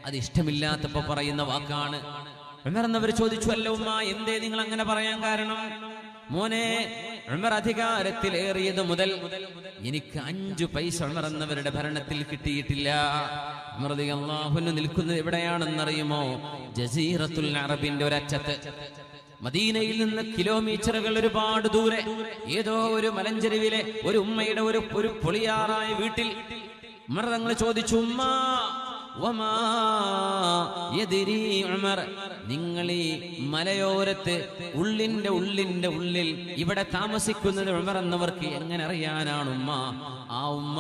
അത് ഇഷ്ടമില്ലാത്തപ്പോ പറയുന്ന വാക്കാണ്. ഉമർ എന്നവർ ചോദിച്ചു, അല്ല ഉമ്മ, എന്തേ നിങ്ങൾ അങ്ങനെ പറയാൻ കാരണം? മോനെ, ഉമർ അധികാരത്തിലേറിയത് മുതൽ എനിക്ക് 5 പൈസ ഉമർ എന്നവരുടെ ഭരണത്തിൽ കിട്ടിയിട്ടില്ല. ഉമർ റളിയല്ലാഹു അൻഹു നിൽക്കുന്നത് എവിടെയാണെന്നറിയുമോ? ജസീറത്തുൽ അറബിന്റെ ഒരറ്റത്ത്. മദീനയിൽ നിന്ന് കിലോമീറ്ററുകൾ ഒരുപാട് ദൂരെ ഏതോ ഒരു മലഞ്ചെരുവിലെ ഒരു ഉമ്മയുടെ ഒരു പൊളിയാറായ വീട്ടിൽ ഉമർ തങ്ങൾ ചോദിച്ചു, ഉമ്മ വമാ യദ്രി ഉമർ, നിങ്ങൾ ഈ മലയോരത്ത് ഉള്ളിന്റെ ഉള്ളിൽ ഇവിടെ താമസിക്കുന്നത് ഉമർ എന്നവർക്ക് എങ്ങനെ അറിയാനാണ് ഉമ്മ? ആ ഉമ്മ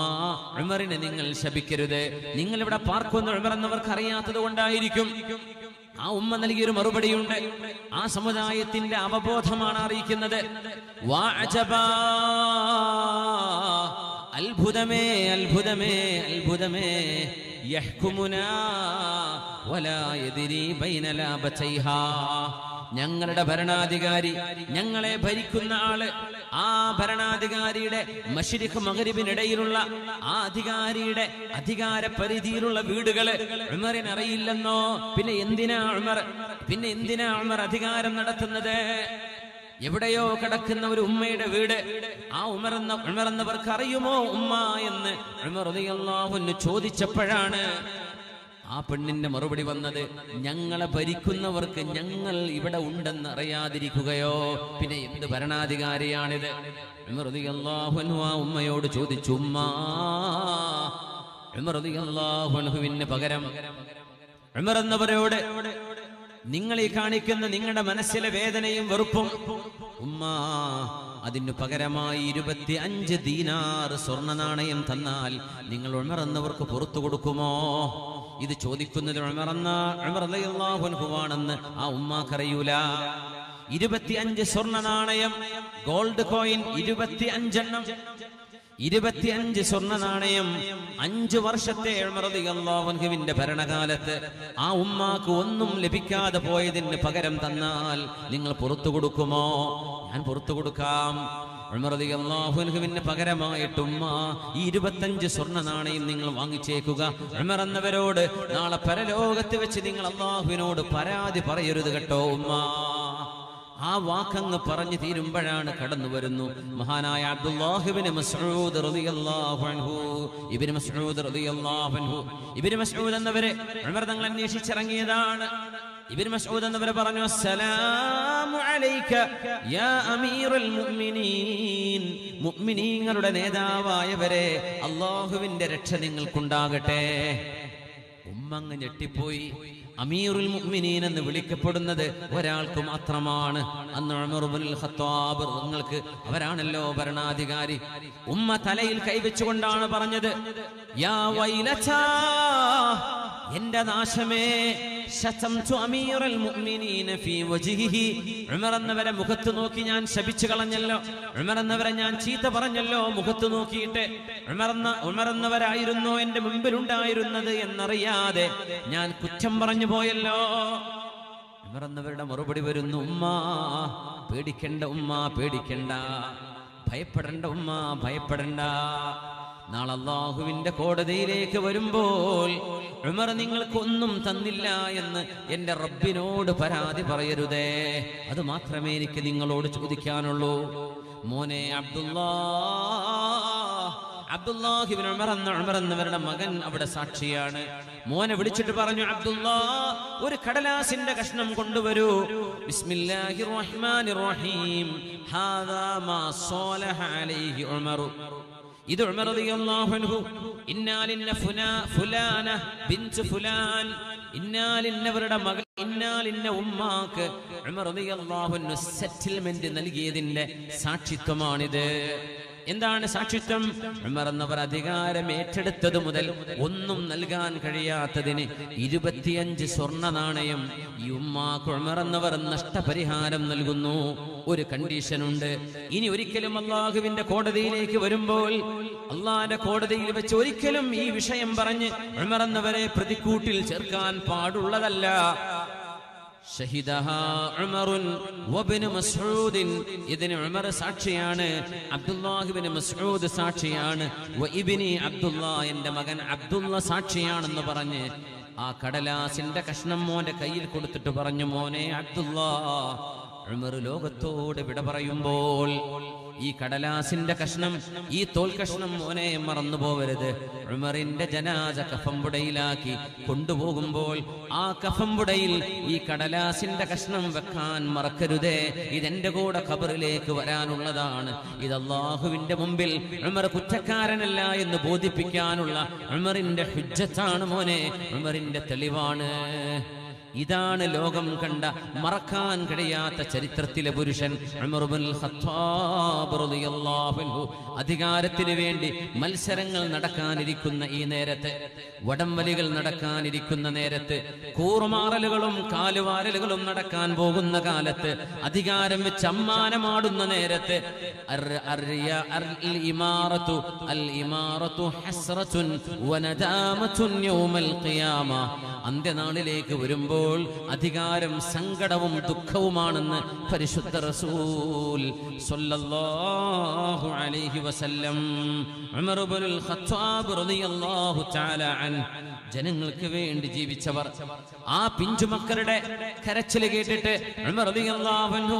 ഉമറിനെ നിങ്ങൾ ശപിക്കരുത്, നിങ്ങൾ ഇവിടെ പാർക്കുന്ന ഉമർ എന്നവർക്ക് അറിയാത്തത് കൊണ്ടായിരിക്കും. ആ ഉമ്മ നൽകിയൊരു മറുപടിയുണ്ട്. ആ സമുദായത്തിന്റെ അവബോധമാണ് അറിയിക്കുന്നത്. വഅജബാ, അത്ഭുതമേ അത്ഭുതമേ അത്ഭുതമേ, യഹ്കുമുനാ വലാ യദ്രി ബൈന ലാബതൈഹാ, ഞങ്ങളുടെ ഭരണാധികാരി, ഞങ്ങളെ ഭരിക്കുന്ന ആള്, ആ ഭരണാധികാരിയുടെ മശ്രിഖ് മഗ്രിബിനിടയിലുള്ള ആ അധികാരിയുടെ അധികാര പരിധിയിലുള്ള വീടുകള് ഉമറിന് അറിയില്ലെന്നോ? പിന്നെ എന്തിനാ ഉമർ അധികാരം നടത്തുന്നത്? എവിടെയോ കിടക്കുന്ന ഒരു ഉമ്മയുടെ വീട് ആ ഉമർ എന്നവർക്ക് അറിയുമോ ഉമ്മ എന്ന് ഉമർ റളിയല്ലാഹു അൻഹു ചോദിച്ചപ്പോഴാണ് ആ പെണ്ണിന്റെ മറുപടി വന്നത്, ഞങ്ങളെ ഭരിക്കുന്നവർക്ക് ഞങ്ങൾ ഇവിടെ ഉണ്ടെന്ന് അറിയാതിരിക്കുകയോ? പിന്നെ എന്ത് ഭരണാധികാരിയാണിത്? ഉമർ റളിയല്ലാഹു അൻഹു ആ ഉമ്മയോട് ചോദിച്ചു, ഉമ്മ, ഉമർ റളിയല്ലാഹു അൻഹുവിന് പകരം ഉമർ എന്നവരോട് നിങ്ങൾ ഈ കാണിക്കുന്ന നിങ്ങളുടെ മനസ്സിലെ വേദനയും വെറുപ്പും, ഉമ്മ, അതിനു പകരമായി 25 ദീനാർ സ്വർണ്ണ നാണയം തന്നാൽ നിങ്ങൾ ഉമർ എന്നവർക്ക് പുറത്തു കൊടുക്കുമോ? ഇത് ചോദിക്കുന്നത് ഉമർ റളിയല്ലാഹു അൻഹു ആണെന്ന് ആ ഉമ്മാക്കറിയൂല. 25 സ്വർണ്ണ നാണയം, ഗോൾഡ് കോയിൻ 25 എണ്ണം, 25 സ്വർണ്ണ നാണയം 5 വർഷത്തെ ഉമർ റളിയല്ലാഹു അൻഹുവിന്റെ ഭരണകാലത്ത് ആ ഉമ്മാക്ക് ഒന്നും ലഭിക്കാതെ പോയതിന് പകരം തന്നാൽ നിങ്ങൾ പുറത്തു കൊടുക്കുമോ? ഞാൻ പുറത്തു കൊടുക്കാം. ഉമർ റളിയല്ലാഹു അൻഹുവിന് പകരമായിട്ട് ഉമ്മ ഈ 25 സ്വർണ്ണ നാണയം നിങ്ങൾ വാങ്ങിച്ചേക്കുക. ഉമർ എന്നവരോട് നാളെ പരലോകത്ത് വെച്ച് നിങ്ങൾ അല്ലാഹുവിനോട് പരാതി പറയരുത് കേട്ടോ ഉമ്മ. ആ വാക്കങ്ങ് പറഞ്ഞു തീരുമ്പോഴാണ് കടന്നു വരുന്നു മഹാനായ അബ്ദുല്ലാഹ് ഇബ്നു മസ്ഊദ് റളിയല്ലാഹു അൻഹു. ഇബ്നു മസ്ഊദ് റളിയല്ലാഹു അൻഹു, ഇബ്നു മസ്ഊദ് എന്നവരെ ഉമർ തങ്ങൾ അന്വേഷിച്ചിറങ്ങിയതാണ്. ഇബ്നു മസ്ഊദ് എന്നവരെ പറഞ്ഞു, അസ്സലാമു അലൈക യാ അമീറുൽ മുഅ്മിനീൻ, മുഅ്മിനീങ്ങളുടെ നേതാവായവരെ, അല്ലാഹുവിന്റെ രക്ഷ നിങ്ങൾക്കുണ്ടാകട്ടെ. ഉമ്മങ്ങ് ഞെട്ടിപ്പോയി. അമീറുൽ മുഅ്മിനീൻ എന്ന് വിളിക്കപ്പെടുന്നത് ഒരാൾക്ക് മാത്രമാണ്. അന്ന് ഉമർ ഇബ്നുൽ ഖത്താബ് നിങ്ങൾക്ക് അവരാണല്ലോ ഭരണാധികാരി. ഉമ്മ തലയിൽ കൈവച്ചുകൊണ്ടാണ് പറഞ്ഞത്, യാ വൈലതാ, എന്റെ നാശമേ, ശതംതു അമീറുൽ മുഅ്മിനീന ഫീ വജ്ഹിഹി, ഉമർ എന്നവരെ മുഖത്ത് നോക്കി ഞാൻ ശപിച്ചു കളഞ്ഞല്ലോ, ഉമർ എന്നവരെ ഞാൻ ചീത്ത പറഞ്ഞല്ലോ മുഖത്ത് നോക്കിയിട്ട്. ഉമർ എന്നവരായിരുന്നു എന്റെ മുമ്പിലുണ്ടായിരുന്നത് എന്നറിയാതെ ഞാൻ കുറ്റം പറഞ്ഞു പോയല്ലോ. ഉമർ എന്നവരുടെ മറുപടി വരുന്നു, ഉമ്മ പേടിക്കണ്ട, ഉമ്മ പേടിക്കണ്ട, ഭയപ്പെടണ്ട ഉമ്മ, ഭയപ്പെടണ്ട. നാളെ അല്ലാഹുവിന്റെ കോടതിയിലേക്ക് വരുമ്പോൾ ഉമർ നിങ്ങൾക്കൊന്നും തന്നില്ല എന്ന് എന്റെ റബ്ബിനോട് പരാതി പറയരുതേ. അത് മാത്രമേ എനിക്ക് നിങ്ങളോട് ചോദിക്കാനുള്ളൂ. മോനെ അബ്ദുല്ലാഹ് ഇബ്നു ഉമർ എന്നവരുടെ മകൻ അവിടെ സാക്ഷിയാണ്. മോനെ വിളിച്ചിട്ട് പറഞ്ഞു, അബ്ദുല്ലാഹ്, ഒരു കടലാസിന്റെ കഷ്ണം കൊണ്ടുവരൂ. ബിസ്മില്ലാഹിർ റഹ്മാനിർ റഹീം, ഹാദാ മാ സലഹ അലൈഹി ഉമർ. ഇത് ഉമർ റളിയല്ലാഹു അൻഹു, ഇന്നാലിന്ന ഫുലാന ബിൻത് ഫുലാൻ, ഇന്നാലിന്നവരുടെ മകൾ, ഇന്നാലിന്ന ഉമ്മാക്ക് ഉമർ റളിയല്ലാഹു അൻഹു സെറ്റിൽമെന്റ് നൽകിയതിന്റെ സാക്ഷിത്വമാണിത്. എന്താണ് സാക്ഷിത്വം? ഉമർ എന്നവർ അധികാരം ഏറ്റെടുത്തത് മുതൽ ഒന്നും നൽകാൻ കഴിയാത്തതിന് 25 സ്വർണ്ണ നാണയം ഈ ഉമ്മാക്ക് ഉമർ എന്നവർ നഷ്ടപരിഹാരം നൽകുന്നു. ഒരു കണ്ടീഷനുണ്ട്, ഇനി ഒരിക്കലും അള്ളാഹുവിന്റെ കോടതിയിലേക്ക് വരുമ്പോൾ അള്ളാഹിന്റെ കോടതിയിൽ വെച്ച് ഒരിക്കലും ഈ വിഷയം പറഞ്ഞ് ഉമർ എന്നവരെ പ്രതിക്കൂട്ടിൽ ചേർക്കാൻ പാടുള്ളതല്ല. ഷഹിദഹാ ഉമറുൻ വബ്നു മസ്ഊദ്, ഇതിന് ഉമർ സാക്ഷിയാണ്, അബ്ദുല്ലാഹ് ഇബ്നു മസ്ഊദ് സാക്ഷിയാണ്, വ ഇബ്നി അബ്ദുല്ലാഹ്, എൻ്റെ മകൻ അബ്ദുള്ള സാക്ഷിയാണെന്ന് പറഞ്ഞ് ആ കടലാസിന്റെ കഷ്ണം മോന്റെ കയ്യിൽ കൊടുത്തിട്ട് പറഞ്ഞു, മോനെ അബ്ദുല്ലാഹ്, ഉമർ ലോകത്തോട് വിട പറയുമ്പോൾ ഈ കടലാസിന്റെ കഷ്ണം, ഈ തോൽ കഷ്ണം മോനെ മറന്നു പോവരുത്. ഉമറിന്റെ ജനാസ കഫംപുടയിലാക്കി കൊണ്ടുപോകുമ്പോൾ ആ കഫംപുടയിൽ ഈ കടലാസിന്റെ കഷ്ണം വെക്കാൻ മറക്കരുതേ. ഇതെന്റെ കൂടെ ഖബറിലേക്ക് വരാനുള്ളതാണ്. ഇത് അല്ലാഹുവിന്റെ മുമ്പിൽ ഉമർ കുറ്റക്കാരനല്ല എന്ന് ബോധിപ്പിക്കാനുള്ള ഉമറിന്റെ ഹുജ്ജത്താണ് മോനെ, ഉമറിന്റെ തെളിവാണ്. ഇതാണ് ലോകം കണ്ട മറക്കാൻ കഴിയാത്ത ചരിത്രത്തിലെ പുരുഷൻ ഉമർ ഇബ്നുൽ ഖത്താബ് റളിയല്ലാഹു അൻഹു. അധികാരത്തിന് വേണ്ടി മത്സരങ്ങൾ നടക്കാനിരിക്കുന്ന ഈ നേരത്ത്, വടംവലികൾ നടക്കാനിരിക്കുന്ന നേരത്ത്, കൂറുമാറലുകളും കാലുവാരലുകളും നടക്കാൻ പോകുന്ന കാലത്ത്, അധികാരം വെച്ച് അമ്മാനമാടുന്ന നേരത്ത്, അന്ത്യനാളിലേക്ക് വരുമ്പോൾ അധികാരം സങ്കടവും ദുഃഖവുമാണെന്ന് പരിശുദ്ധ റസൂൽ സ്വല്ലല്ലാഹു അലൈഹി വസല്ലം. ഉമർ ഇബ്നുൽ ഖത്താബ് റളിയല്ലാഹു തആല അൻഹു ജനങ്ങൾക്ക് വേണ്ടി ജീവിച്ചവർ. ആ പിഞ്ചുമക്കളുടെ കരച്ചിൽ കേട്ടിട്ട് ഉമർ റളിയല്ലാഹു അൻഹു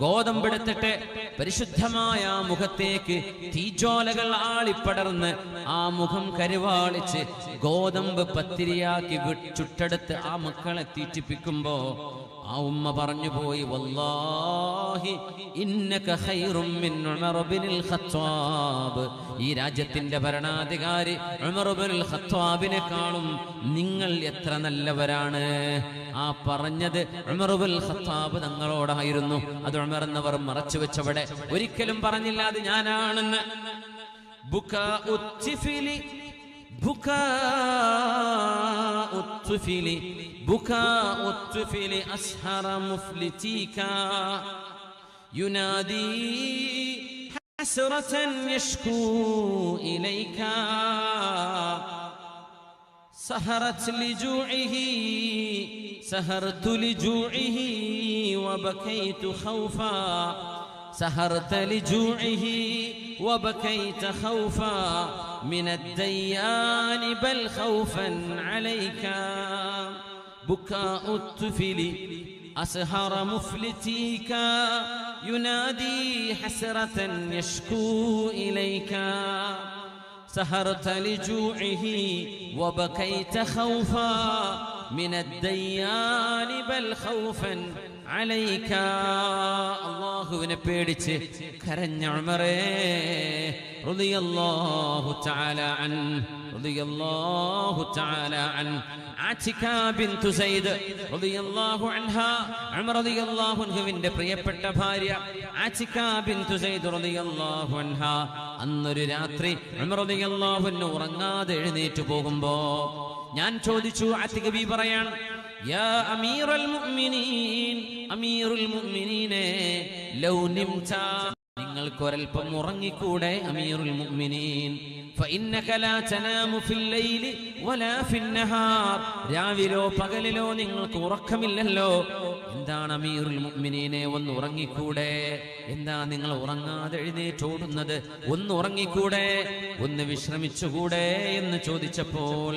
ഗോതമ്പെടുത്തിട്ട് പരിശുദ്ധമായ മുഖത്തേക്ക് തീജ്വാലകൾ ആളിപ്പടർന്ന് ആ മുഖം കരുവാളിച്ച് ഗോതമ്പ് പത്തിരിയാക്കി ചുട്ടെടുത്ത് ആ മക്കളെ തീറ്റിപ്പിക്കുമ്പോ ആ ഉമ്മ പറഞ്ഞു പോയി, വല്ലാഹി ഇന്നക ഖൈറും മിൻ ഉമർ ഇബ്നുൽ ഖത്താബ്, ഈ രാജ്യത്തിന്റെ ഭരണാധികാരി ഉമർ ഇബ്നുൽ ഖത്താബിനെക്കാളും നിങ്ങൾ എത്ര നല്ലവരാണ്. ആ പറഞ്ഞത് ഉമർ ഇബ്നുൽ ഖത്താബ് തങ്ങളോടായിരുന്നു. അത് ഉമർ എന്നവർ മറച്ചു വെച്ചവിടെ ഒരിക്കലും പറഞ്ഞില്ല അത് ഞാനാണെന്ന്. بكاء الطفل أسهر مفلتيكا ينادي حسرة يشكو إليك سهرت سهرت لجوعه وبكيت خوفا سهرت لجوعه وبكيت خوفا من الديان بل خوفا عليك بكاء الطفل أسهر مفلتيك ينادي حسرة يشكو إليك سهرت لجوعه وبكيت خوفا من الديان بل خوفا عليك അല്ലാഹുവിനെ പേടിച്ച് കരഞ്ഞ ഉമറേ റളിയല്ലാഹു തആല അൻ ആതിക ബിൻതു സൈദ് റളിയല്ലാഹു അൻഹാ, ഉമർ റളിയല്ലാഹു അൻഹുവിന്റെ പ്രിയപ്പെട്ട ഭാര്യ ആതിക ബിൻതു സൈദ് റളിയല്ലാഹു അൻഹാ അന്നൊരു രാത്രി ഉമർ റളിയല്ലാഹു അൻഹു ഉറങ്ങാതെ എഴുന്നേറ്റ് പോകുമ്പോ ഞാൻ ചോദിച്ചു, ആതിക ബി പറയാൻ, യാ അമീറുൽ മുഅ്മിനീൻ, അമീറുൽ മുഅ്മിനീനെ ലൗ നിംത, നിങ്ങൾക്കൊരൽപ്പം ഉറങ്ങിക്കൂടെ അമീറുൽ മുഅ്മിനീൻ? ഫഇന്നക ലാ തനാമു ഫിൽ ലൈലി വലാ ഫിൻ നഹാർ, രാവിലോ പകലിലോ നിങ്ങൾക്ക് ഉറക്കമില്ലല്ലോ. എന്താണ് അമീറുൽ മുഅ്മിനീനെ, ഒന്ന് ഉറങ്ങിക്കൂടെ? എന്താ നിങ്ങൾ ഉറങ്ങാതെ എഴുന്നേറ്റോടുന്നത്? ഒന്ന് ഉറങ്ങിക്കൂടെ, ഒന്ന് വിശ്രമിച്ചുകൂടെ എന്ന് ചോദിച്ചപ്പോൾ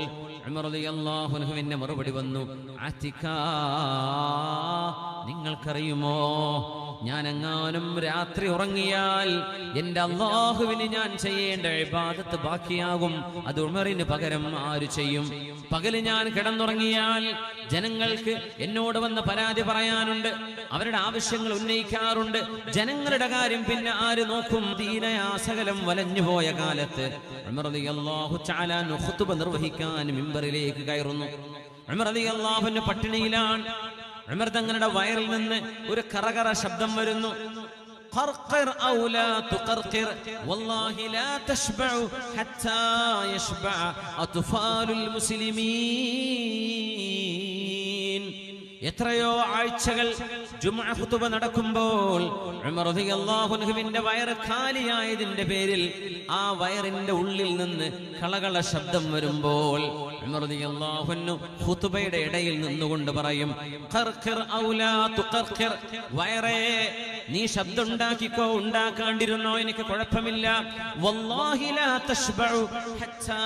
ഉമർ റളിയല്ലാഹു അൻഹുവിന്റെ മറുപടി വന്നു, ആതിക, നിങ്ങൾക്കറിയുമോ, ഞാനെങ്ങാനും രാത്രി ഉറങ്ങിയാൽ എന്റെ അല്ലാഹുവിന് ഞാൻ ചെയ്യേണ്ട ഇബാദത്ത് ബാക്കിയാകും. അത് ഉമറിന് പകരം ആര് ചെയ്യും? പകല് ഞാൻ കിടന്നുറങ്ങിയാൽ ജനങ്ങൾക്ക് എന്നോട് വന്ന് പരാതി പറയാനുണ്ട്, അവരുടെ ആവശ്യങ്ങൾ ഉന്നയിക്കാറുണ്ട്. ജനങ്ങളുടെ കാര്യം പിന്നെ ആര് നോക്കും? ദീനയാസകലം വലഞ്ഞുപോയ കാലത്ത് ഉമർ റളിയല്ലാഹു തആല ഖുതുബ നിർവഹിക്കാൻ മിമ്പറിലേക്ക് കയറുന്നു. ഉമർ റളിയല്ലാഹു അൻഹു പട്ടിണിയിലാണ്. ഉമർ തങ്ങളുടെ വയറിൽ നിന്ന് ഒരു കറകറ ശബ്ദം വരുന്നു. قرقر أو لا تقرقر والله لا تشبع حتى يشبع أطفال المسلمين. എത്രയോ ആഴ്ചകൾ ജുമുഅ ഖുതുബ നടക്കുമ്പോൾ ഉമർ റളിയല്ലാഹു അൻഹുവിന്റെ വയറ് ഖാലിയായതിന്റെ പേരിൽ ആ വയറിന്റെ ഉള്ളിൽ നിന്ന് കളകള ശബ്ദം വരുമ്പോൾ ഉമർ റളിയല്ലാഹു അൻഹു ഖുതുബയുടെ ഇടയിൽ നിന്നുകൊണ്ട് പറയും, ഖർഖിർ ഔ ലാ തുഖർഖിർ, വയറേ നീ ശബ്ദം ഉണ്ടാക്കിക്കോ, ഉണ്ടാക്കാണ്ടിരുന്നോ, എനിക്ക് കുഴപ്പമില്ല. വല്ലാഹി ലാ തശ്ബഉ ഹത്താ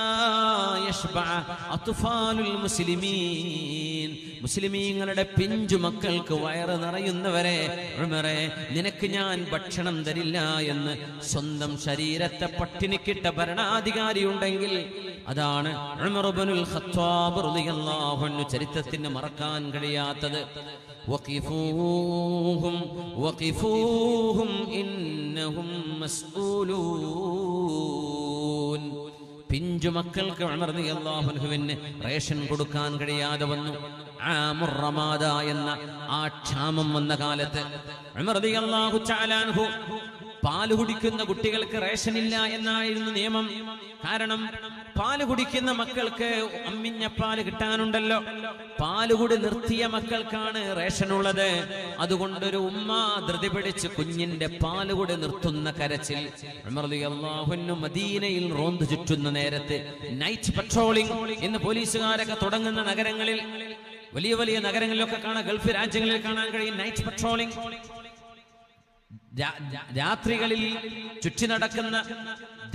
യശ്ബഅ അത്ഫാലുൽ മുസ്ലിമീൻ, മുസ്ലിമീങ്ങളുടെ പിഞ്ചു മക്കൾക്ക് വയറ് നിറയുന്നവരെ ഉമറേ നിനക്ക് ഞാൻ ഭക്ഷണം തരില്ല എന്ന് സ്വന്തം ശരീരത്തെ പട്ടിണിക്കിട്ട ഭരണാധികാരി ഉണ്ടെങ്കിൽ അതാണ് ഉമർ ഇബ്നുൽ ഖത്താബ് റളിയല്ലാഹു അൻഹു ചരിത്രത്തിന് മറക്കാൻ കഴിയാത്തത്. വഖിഫൂഹും ഇന്നഹും മസ്ഊലൂൻ. പിഞ്ചു മക്കൾക്ക് ഉമർ റളിയല്ലാഹു അൻഹുവിന് റേഷൻ കൊടുക്കാൻ കഴിയാതെ വന്നു. ആമുർ റമാദ എന്ന ആ ക്ഷാമം വന്ന കാലത്ത് ഉമർ റളിയല്ലാഹു തആല അൻഹു പാല് കുടിക്കുന്ന കുട്ടികൾക്ക് റേഷൻ ഇല്ല എന്നായിരുന്നു നിയമം. കാരണം പാല് കുടിക്കുന്ന മക്കൾക്ക് അമ്മിഞ്ഞ പാല് കിട്ടാനുണ്ടല്ലോ, പാലുകുടി നിർത്തിയ മക്കൾക്കാണ് റേഷൻ ഉള്ളത്. അതുകൊണ്ടൊരു ഉമ്മ ധൃതി പിടിച്ച് കുഞ്ഞിന്റെ പാലുകുടി നിർത്തുന്ന കരച്ചിൽ. ഉമർ റളിയല്ലാഹു അൻഹു മദീനയിൽ റോന്ത് ചുറ്റുന്ന നേരത്ത് നൈറ്റ് പട്രോളിംഗ് എന്ന് പോലീസുകാരൊക്കെ തുടങ്ങുന്ന നഗരങ്ങളിൽ, വലിയ വലിയ നഗരങ്ങളിലൊക്കെ കാണാം, ഗൾഫ് രാജ്യങ്ങളിൽ കാണാൻ കഴിയും നൈറ്റ് പട്രോളിംഗ്. രാത്രികളിൽ ചുറ്റി നടക്കുന്ന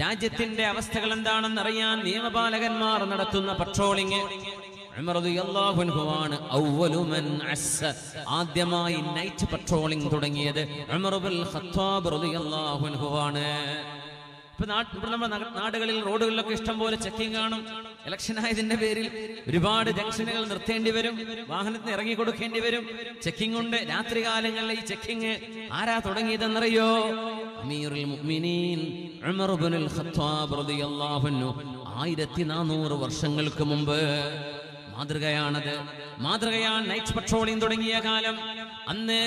രാജ്യത്തിന്റെ അവസ്ഥകൾ എന്താണെന്ന് അറിയാൻ നിയമപാലകന്മാർ നടത്തുന്ന പട്രോളിംഗ്. ഉമർ റളിയല്ലാഹു അൻഹു ആണ് അവ്വലു മൻ അസ്സ, ആദ്യമായി നൈറ്റ് പട്രോളിംഗ് തുടങ്ങിയത് ഉമർ ഇബ്നുൽ ഖത്താബ് റളിയല്ലാഹു അൻഹു ആണ്. ഇപ്പൊ നമ്മുടെ നാടുകളിൽ റോഡുകളിലൊക്കെ ഇഷ്ടം പോലെ ചെക്കിംഗ് കാണും. ഇലക്ഷൻ ആയതിന്റെ പേരിൽ ഒരുപാട് ജംഗ്ഷനുകൾ നിർത്തേണ്ടി വരും, വാഹനത്തിന് ഇറങ്ങി കൊടുക്കേണ്ടി വരും. ചെക്കിംഗ് ഉണ്ട്. രാത്രികാലങ്ങളിൽ ഈ ചെക്കിംഗ് ആരാ തുടങ്ങിയതെന്നറിയോ? അമീറുൽ മുഅ്മിനീൻ ഉമർ ഇബ്നുൽ ഖത്താബ് റളിയല്ലാഹു അൻഹു 1400 വർഷങ്ങൾക്ക് മുമ്പ്. മാതൃകയാണത്, മാതൃകയാണ് നൈറ്റ് പട്രോളിംഗ് തുടങ്ങിയ കാലം. അന്ന്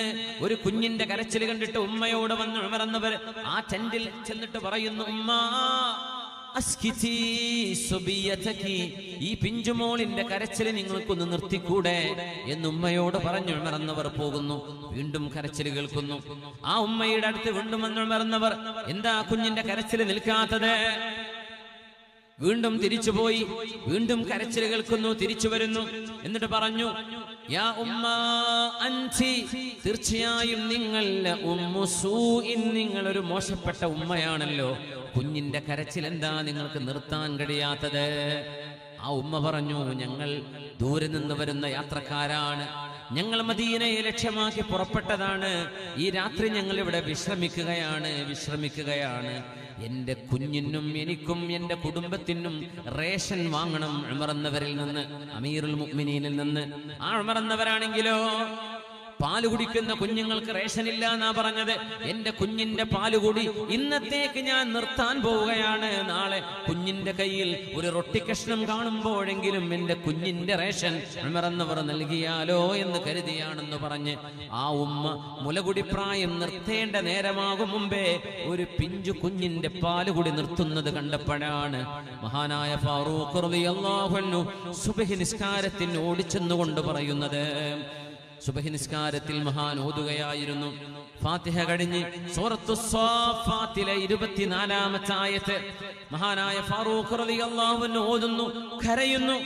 ഒരു കുഞ്ഞിന്റെ കരച്ചിൽ കണ്ടിട്ട് ഉമ്മയോട് വന്ന് ഉമർ എന്നവർ ആ ടെന്റിൽ ചെന്നിട്ട് പറയുന്നു, ഉമ്മ അസ്കിതി സുബിയതകി, ഈ പിഞ്ചുമോളിന്റെ കരച്ചിൽ നിങ്ങൾക്കൊന്ന് നിർത്തിക്കൂടെ എന്ന് ഉമ്മയോട് പറഞ്ഞു ഉമർ എന്നവർ പോകുന്നു. വീണ്ടും കരച്ചിൽ കേൾക്കുന്നു. ആ ഉമ്മയുടെ അടുത്ത് വീണ്ടും വന്ന് ഉമർ എന്നവർ, എന്താ കുഞ്ഞിന്റെ കരച്ചിൽ നിൽക്കാത്തത്? വീണ്ടും തിരിച്ചുപോയി, വീണ്ടും കരച്ചിൽ കേൾക്കുന്നു, തിരിച്ചു വരുന്നു. എന്നിട്ട് പറഞ്ഞു, യാ ഉമ്മ അൻതി, തീർച്ചയായും നിങ്ങൾ ഉമ്മു സൂഇൻ, നിങ്ങൾ ഒരു മോശപ്പെട്ട ഉമ്മയാണല്ലോ. കുഞ്ഞിന്റെ കരച്ചിൽ എന്താ നിങ്ങൾക്ക് നിർത്താൻ കഴിയാത്തത്? ആ ഉമ്മ പറഞ്ഞു, ഞങ്ങൾ ദൂരെ നിന്ന് വരുന്ന യാത്രക്കാരാണ്, ഞങ്ങൾ മദീനയെ ലക്ഷ്യമാക്കി പുറപ്പെട്ടതാണ്. ഈ രാത്രി ഞങ്ങൾ ഇവിടെ വിശ്രമിക്കുകയാണ്. എന്റെ കുഞ്ഞിനും എനിക്കും എന്റെ കുടുംബത്തിനും റേഷൻ വാങ്ങണം ഉമർ എന്നവരിൽ നിന്ന്, അമീറുൽ മുഅ്മിനീനിൽ നിന്ന്. ആ ഉമർ എന്നവരാണെങ്കിലോ പാല് കുടിക്കുന്ന കുഞ്ഞുങ്ങൾക്ക് റേഷൻ ഇല്ല എന്നാ പറഞ്ഞത്. എന്റെ കുഞ്ഞിന്റെ പാലുകൂടി ഇന്നത്തേക്ക് ഞാൻ നിർത്താൻ പോവുകയാണ്. നാളെ കുഞ്ഞിന്റെ കയ്യിൽ ഒരു റൊട്ടി കഷ്ണം കാണുമ്പോഴെങ്കിലും എന്റെ കുഞ്ഞിന്റെ റേഷൻ ഉമർ എന്നവർ നൽകിയാലോ എന്ന് കരുതിയാണെന്ന് പറഞ്ഞ് ആ ഉമ്മ മുലകുടിപ്രായം നിർത്തേണ്ട നേരമാകും മുമ്പേ ഒരു പിഞ്ചു കുഞ്ഞിന്റെ പാലുകൂടി നിർത്തുന്നത് കണ്ടപ്പോഴാണ് മഹാനായ ഫാറൂഖ് റളിയല്ലാഹു അൻഹു സുബ്ഹി നിസ്കാരത്തിന് ഓടിച്ചെന്നുകൊണ്ട് പറയുന്നത്. സുബ്ഹി നിസ്കാരത്തിൽ മഹാൻ ഓതുകയായിരുന്നു. ഫാത്തിഹ കഴിഞ്ഞ് സൂറത്തു സ്വാഫാത്തിലെ 24-ാമത്തെ ആയത്ത് മഹാനായ ഫാറൂഖ് റളിയല്ലാഹു അൻഹു ഓതുന്നു, കരയുന്നു.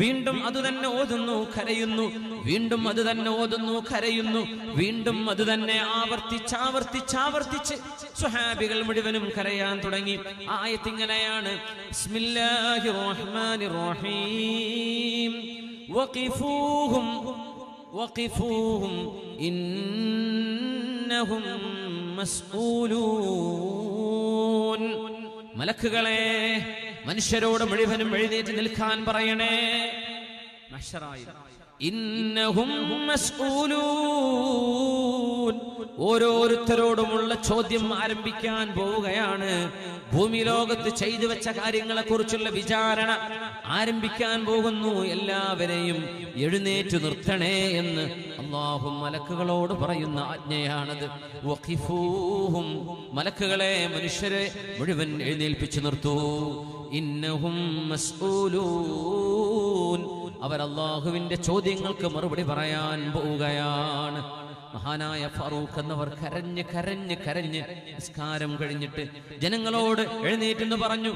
വീണ്ടും അത് തന്നെ ഓതുന്നു, കരയുന്നു. വീണ്ടും അത് തന്നെ ഓതുന്നു, കരയുന്നു. വീണ്ടും അത് തന്നെ ആവർത്തിച്ച് സ്വഹാബികൾ മുഴുവനും കരയാൻ തുടങ്ങി. ആയത്ത് ഇങ്ങനെയാണ്, ബിസ്മില്ലാഹിർ റഹ്മാനിർ റഹീം വഖിഫൂഹും ഇന്നഹും മസ്ഊലൂൻ. മലക്കുകളെ, മനുഷ്യരോട് മുഴുവനും എഴുന്നേറ്റ് നിൽക്കാൻ പറയണേ. മഹ്ശറായി ഇന്നഹും മസ്ഊലൂൻ, ഓരോരുത്തരോടുമുള്ള ചോദ്യം ആരംഭിക്കാൻ പോവുകയാണ്. ഭൂമി ലോകത്ത് ചെയ്തു വെച്ച കാര്യങ്ങളെ കുറിച്ചുള്ള വിചാരണ ആരംഭിക്കാൻ പോകുന്നു. എല്ലാവരെയും എഴുന്നേറ്റ് നിർത്തണേ എന്ന് അല്ലാഹു മലക്കുകളോട് പറയുന്ന ആജ്ഞയാണത്. വഖിഫൂഹും, മലക്കുകളെ, മനുഷ്യരെ മുഴുവൻ എഴുന്നേൽപ്പിച്ചു നിർത്തൂ. ഇന്നഹും മസ്ഊലൂൻ, അവർ അല്ലാഹുവിന്റെ ചോദ്യങ്ങൾക്ക് മറുപടി പറയാൻ പോവുകയാണ്. മഹാനായ ഫാറൂഖ് എന്നവർ കരഞ്ഞ് കരഞ്ഞ് കരഞ്ഞ് നിസ്കാരം കഴിഞ്ഞിട്ട് ജനങ്ങളോട് എഴുന്നേറ്റെന്ന് പറഞ്ഞു,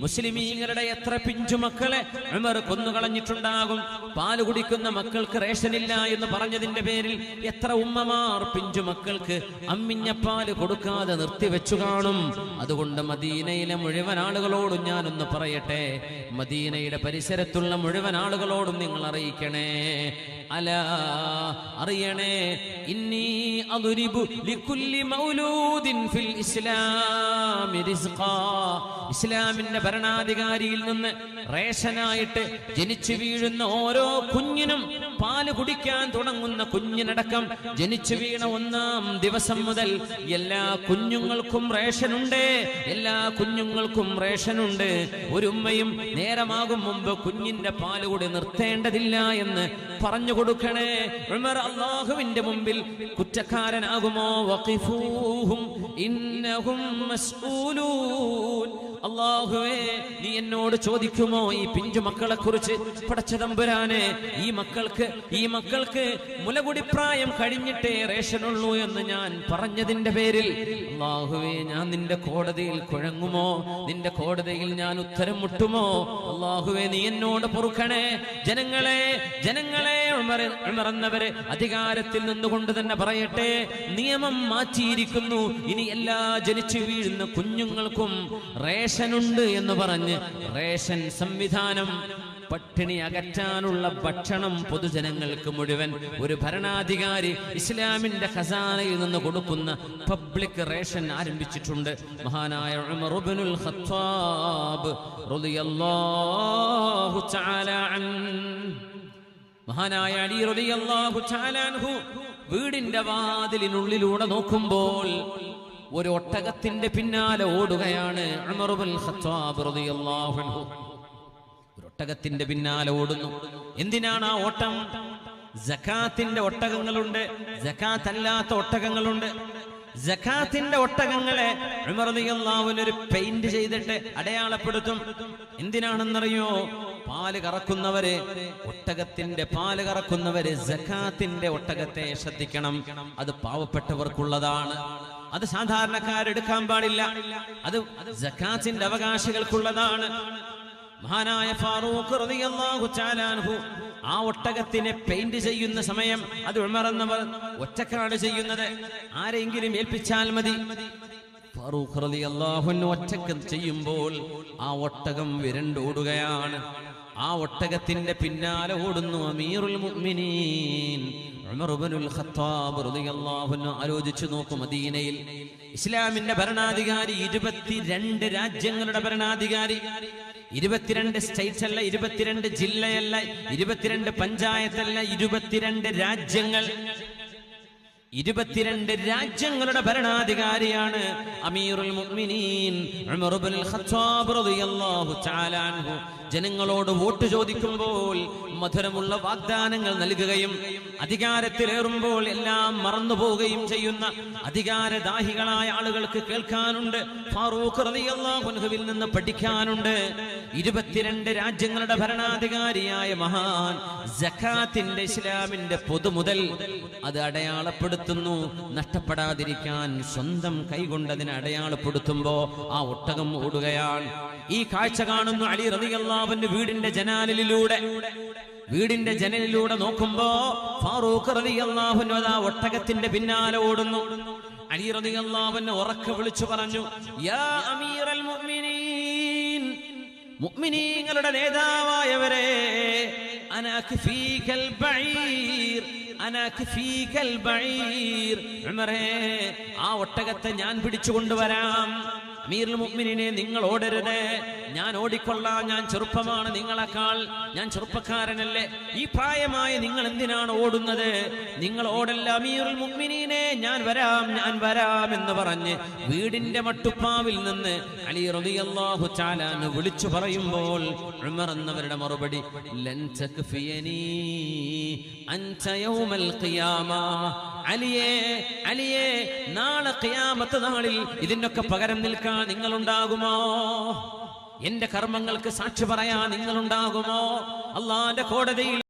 മുസ്ലിമീങ്ങളുടെ എത്ര പിഞ്ചുമക്കളെ ഉമർ കൊന്നുകളഞ്ഞിട്ടുണ്ടാകും. പാല് കുടിക്കുന്ന മക്കൾക്ക് റേഷനില്ല എന്ന് പറഞ്ഞതിന്റെ പേരിൽ എത്ര ഉമ്മമാർ പിഞ്ചുമക്കൾക്ക് അമ്മിഞ്ഞപ്പാല് കൊടുക്കാതെ നിർത്തിവെച്ചു കാണും. അതുകൊണ്ട് മദീനയിലെ മുഴുവൻ ആളുകളോടും ഞാനൊന്ന് പറയട്ടെ, മദീനയുടെ പരിസരത്തുള്ള മുഴുവൻ ആളുകളോടും നിങ്ങൾ അറിയിക്കണേ, അലാ, അറിയണേ, ഇന്നി അദ്രിബു ലികുല്ലി മൗലൂദിൻ ഫിൽ ഇസ്ലാമി റിസ്ഖാ, ഇസ്ലാമിന്റെ ഭരണാധികാരിയിൽ നിന്ന് റേഷനായിട്ട് ജനിച്ചു വീഴുന്ന ഓരോ കുഞ്ഞിനും, പാല് കുടിക്കാൻ തുടങ്ങുന്ന കുഞ്ഞിനടക്കം ജനിച്ചു വീണ 1-ാം ദിവസം മുതൽ എല്ലാ കുഞ്ഞുങ്ങൾക്കും റേഷനുണ്ട്, എല്ലാ കുഞ്ഞുങ്ങൾക്കും റേഷനുണ്ട്. ഒരു ഉമ്മയും നേരമാകും മുമ്പ് കുഞ്ഞിന്റെ പാല് കൂടി നിർത്തേണ്ടതില്ല എന്ന് പറഞ്ഞു കൊടുക്കണേ. ഉമർ അല്ലാഹുവിന്റെ മുമ്പിൽ കുറ്റക്കാരനാകുമോ? വഖിഫൂഹും ഇന്നഹും മസ്ഊലൂൻ, അല്ലാഹുവേ, നീ എന്നോട് ചോദിക്കുമോ ഈ പിഞ്ചു മക്കളെ കുറിച്ച്? പടച്ച തമ്പുരാനെ, ഈ മക്കൾക്ക് മുലകുടിപ്രായം കഴിഞ്ഞിട്ടേ റേഷനുള്ളൂ എന്ന് ഞാൻ പറഞ്ഞതിന്റെ പേരിൽ അല്ലാഹുവേ, ഞാൻ നിന്റെ കോടതിയിൽ കുഴങ്ങുമോ? നിന്റെ കോടതിയിൽ ഞാൻ ഉത്തരം മുട്ടുമോ? അല്ലാഹുവേ, നീ എന്നോട് പൊറുക്കണേ. ജനങ്ങളെ ഉമർ എന്നവര് അധികാരത്തിൽ നിന്നുകൊണ്ട് തന്നെ പറയട്ടെ, നിയമം മാറ്റിയിരിക്കുന്നു. ഇനി എല്ലാ ജനിച്ചു വീഴുന്ന കുഞ്ഞുങ്ങൾക്കും റേഷനുണ്ട് എന്ന് പറഞ്ഞ് റേഷൻ സംവിധാനം, പട്ടിണി അകറ്റാനുള്ള ഭക്ഷണം പൊതുജനങ്ങൾക്ക് മുഴുവൻ ഒരു ഭരണാധികാരി ഇസ്ലാമിന്റെ ഖസാനയിൽ നിന്ന് കൊടുക്കുന്ന പബ്ലിക് റേഷൻ ആരംഭിച്ചിട്ടുണ്ട്. മഹാനായ ഉമർ ഇബ്നുൽ ഖത്താബ് റളിയല്ലാഹു തആല അൻഹു, മഹാനായ അലി റളിയല്ലാഹു തആല അൻഹു വീടിന്റെ വാതിലിനുള്ളിലൂടെ നോക്കുമ്പോൾ ഒരു ഒട്ടകത്തിന്റെ പിന്നാലെ ഓടുകയാണ്. ഉമർ ഇബ്നുൽ ഖത്താബ് റളിയല്ലാഹു അൻഹു ഒരു ഒട്ടകത്തിന്റെ പിന്നാലെ ഓടുന്നു. എന്തിനാണ് ആ ഓട്ടം? സകാത്തിന്റെ ഒട്ടകങ്ങളുണ്ട്, സകാത്ത് അല്ലാത്ത ഒട്ടകങ്ങളുണ്ട്. സകാത്തിന്റെ ഒട്ടകങ്ങളെ ഉമർ റളിയല്ലാഹു അൻഹു ഒരു പെയിന്റ് ചെയ്തിട്ട് അടയാളപ്പെടുത്തും. എന്തിനാണെന്നറിയോ? പാല് കറക്കുന്നവര്, ഒട്ടകത്തിന്റെ പാല് കറക്കുന്നവര് സകാത്തിന്റെ ഒട്ടകത്തെ ശ്രദ്ധിക്കണം. അത് പാവപ്പെട്ടവർക്കുള്ളതാണ്, അത് സാധാരണക്കാരെടുക്കാൻ പാടില്ല, അത് സകാത്തിന്റെ അവകാശികൾക്കുള്ളതാണ്. മഹാനായ ഫാറൂഖ് റളിയല്ലാഹു തആല അൻഹു ആ ഒട്ടകത്തിനെ പെയിന്റ് ചെയ്യുന്ന സമയം അത് ഉമർ എന്നവർ ഒറ്റക്കാണ് ചെയ്യുന്നത്, ആരെങ്കിലും ഏൽപ്പിച്ചാൽ മതി. ഫാറൂഖ് റളിയല്ലാഹു അൻഹു ഒറ്റക്ക് ചെയ്യുമ്പോൾ ആ ഒട്ടകം വിരണ്ടോടുകയാണ്. ആ ഒട്ടകത്തിന്റെ പിന്നാലെ ഓടുന്നു അമീറുൽ മുഅ്മിനീൻ ഉമർ ഇബ്നുൽ ഖത്താബ് റളിയല്ലാഹു അൻഹു. ആലോചിച്ചു നോക്കൂ, മദീനയിൽ ഇസ്ലാമിന്റെ ഭരണാധികാരി, 22 രാജ്യങ്ങളുടെ ഭരണാധികാരി, 22 സ്റ്റേറ്റ്സ് അല്ല, 22 ജില്ലയല്ല, 22 പഞ്ചായത്തല്ല, 22 രാജ്യങ്ങൾ, 22 രാജ്യങ്ങളുടെ ഭരണാധികാരിയാണ് അമീറുൽ മുഅ്മിനീൻ ഉമർ ഇബ്നുൽ ഖത്താബ് റളിയല്ലാഹു തആല അൻഹു. ജനങ്ങളോട് വോട്ട് ചോദിക്കുമ്പോൾ മധുരമുള്ള വാഗ്ദാനങ്ങൾ നൽകുകയും അധികാരത്തിലേറുമ്പോൾ എല്ലാം മറന്നു പോവുകയും ചെയ്യുന്ന അധികാരദാഹികളായ ആളുകൾക്ക് കേൾക്കാനുണ്ട്, ഫാറൂഖ് റളിയല്ലാഹു അൻഹുവിൽ നിന്ന് പഠിക്കാനുണ്ട്. 22 രാജ്യങ്ങളുടെ ഭരണാധികാരിയായ മഹാൻ സകാത്തിന്റെ, ഇസ്ലാമിന്റെ പൊതുമുതൽ അത് അടയാളപ്പെടുത്തുന്നു. നഷ്ടപ്പെടാതിരിക്കാൻ സ്വന്തം കൈകൊണ്ടതിനെ അടയാളപ്പെടുത്തുമ്പോ ആ ഒട്ടകം ഓടുകയാണ്. ഈ കാഴ്ച കാണുന്നു അലി റളിയല്ലാഹു അൻഹു വീടിന്റെ ജനലിലൂടെ നോക്കുമ്പോ ഫാറൂഖ് റളിയല്ലാഹു അൻഹു ആ ഒട്ടകത്തിന്റെ പിന്നാലെ ഓടുന്നു. അലി റളിയല്ലാഹു അൻഹു ഉറക്കെ വിളിച്ചു പറഞ്ഞു, യാ അമീറൽ മുഅ്മിനീൻ, മുഅ്മിനീങ്ങളുടെ നേതാവായവരെ, അനാ കഫീകൽ ബഈർ, അനാ കഫീകൽ ബഈർ, ഉമറേ, ആ ഒട്ടകത്തെ ഞാൻ പിടിച്ചു കൊണ്ടുവരാം. അമീറുൽ മുഅ്മിനീനെ നിങ്ങൾ ഓടരുത്, ഞാൻ ഓടിക്കൊള്ളാം, ഞാൻ ചെറുപ്പമാണ് നിങ്ങളെക്കാൾ, ഞാൻ ചെറുപ്പക്കാരനല്ലേ, ഈ പ്രായമായ നിങ്ങൾ എന്തിനാണ് ഓടുന്നത്, നിങ്ങൾ ഓടല്ല അമീറുൽ മുഅ്മിനീനെ, ഞാൻ വരാം എന്ന് പറഞ്ഞ് വീടിന്റെ മട്ടുപ്പാവിൽ നിന്ന് അലി റളിയല്ലാഹു തആല അൻഹു വിളിച്ചു പറയുമ്പോൾ ഉമർ എന്നവരുടെ മറുപടി ലൻ തക്ഫിയനി അൻത യൗമൽ ഖിയാമ, അലിയേ നാളെ ഖിയാമത്ത് നാളിൽ ഇതിനൊക്കെ പകരം നിൽക്കാൻ നിങ്ങളുണ്ടാകുമോ? എന്റെ കർമ്മങ്ങൾക്ക് സാക്ഷി പറയാൻ നിങ്ങളുണ്ടാകുമോ? അല്ലാഹുവിന്റെ കോടതിയിൽ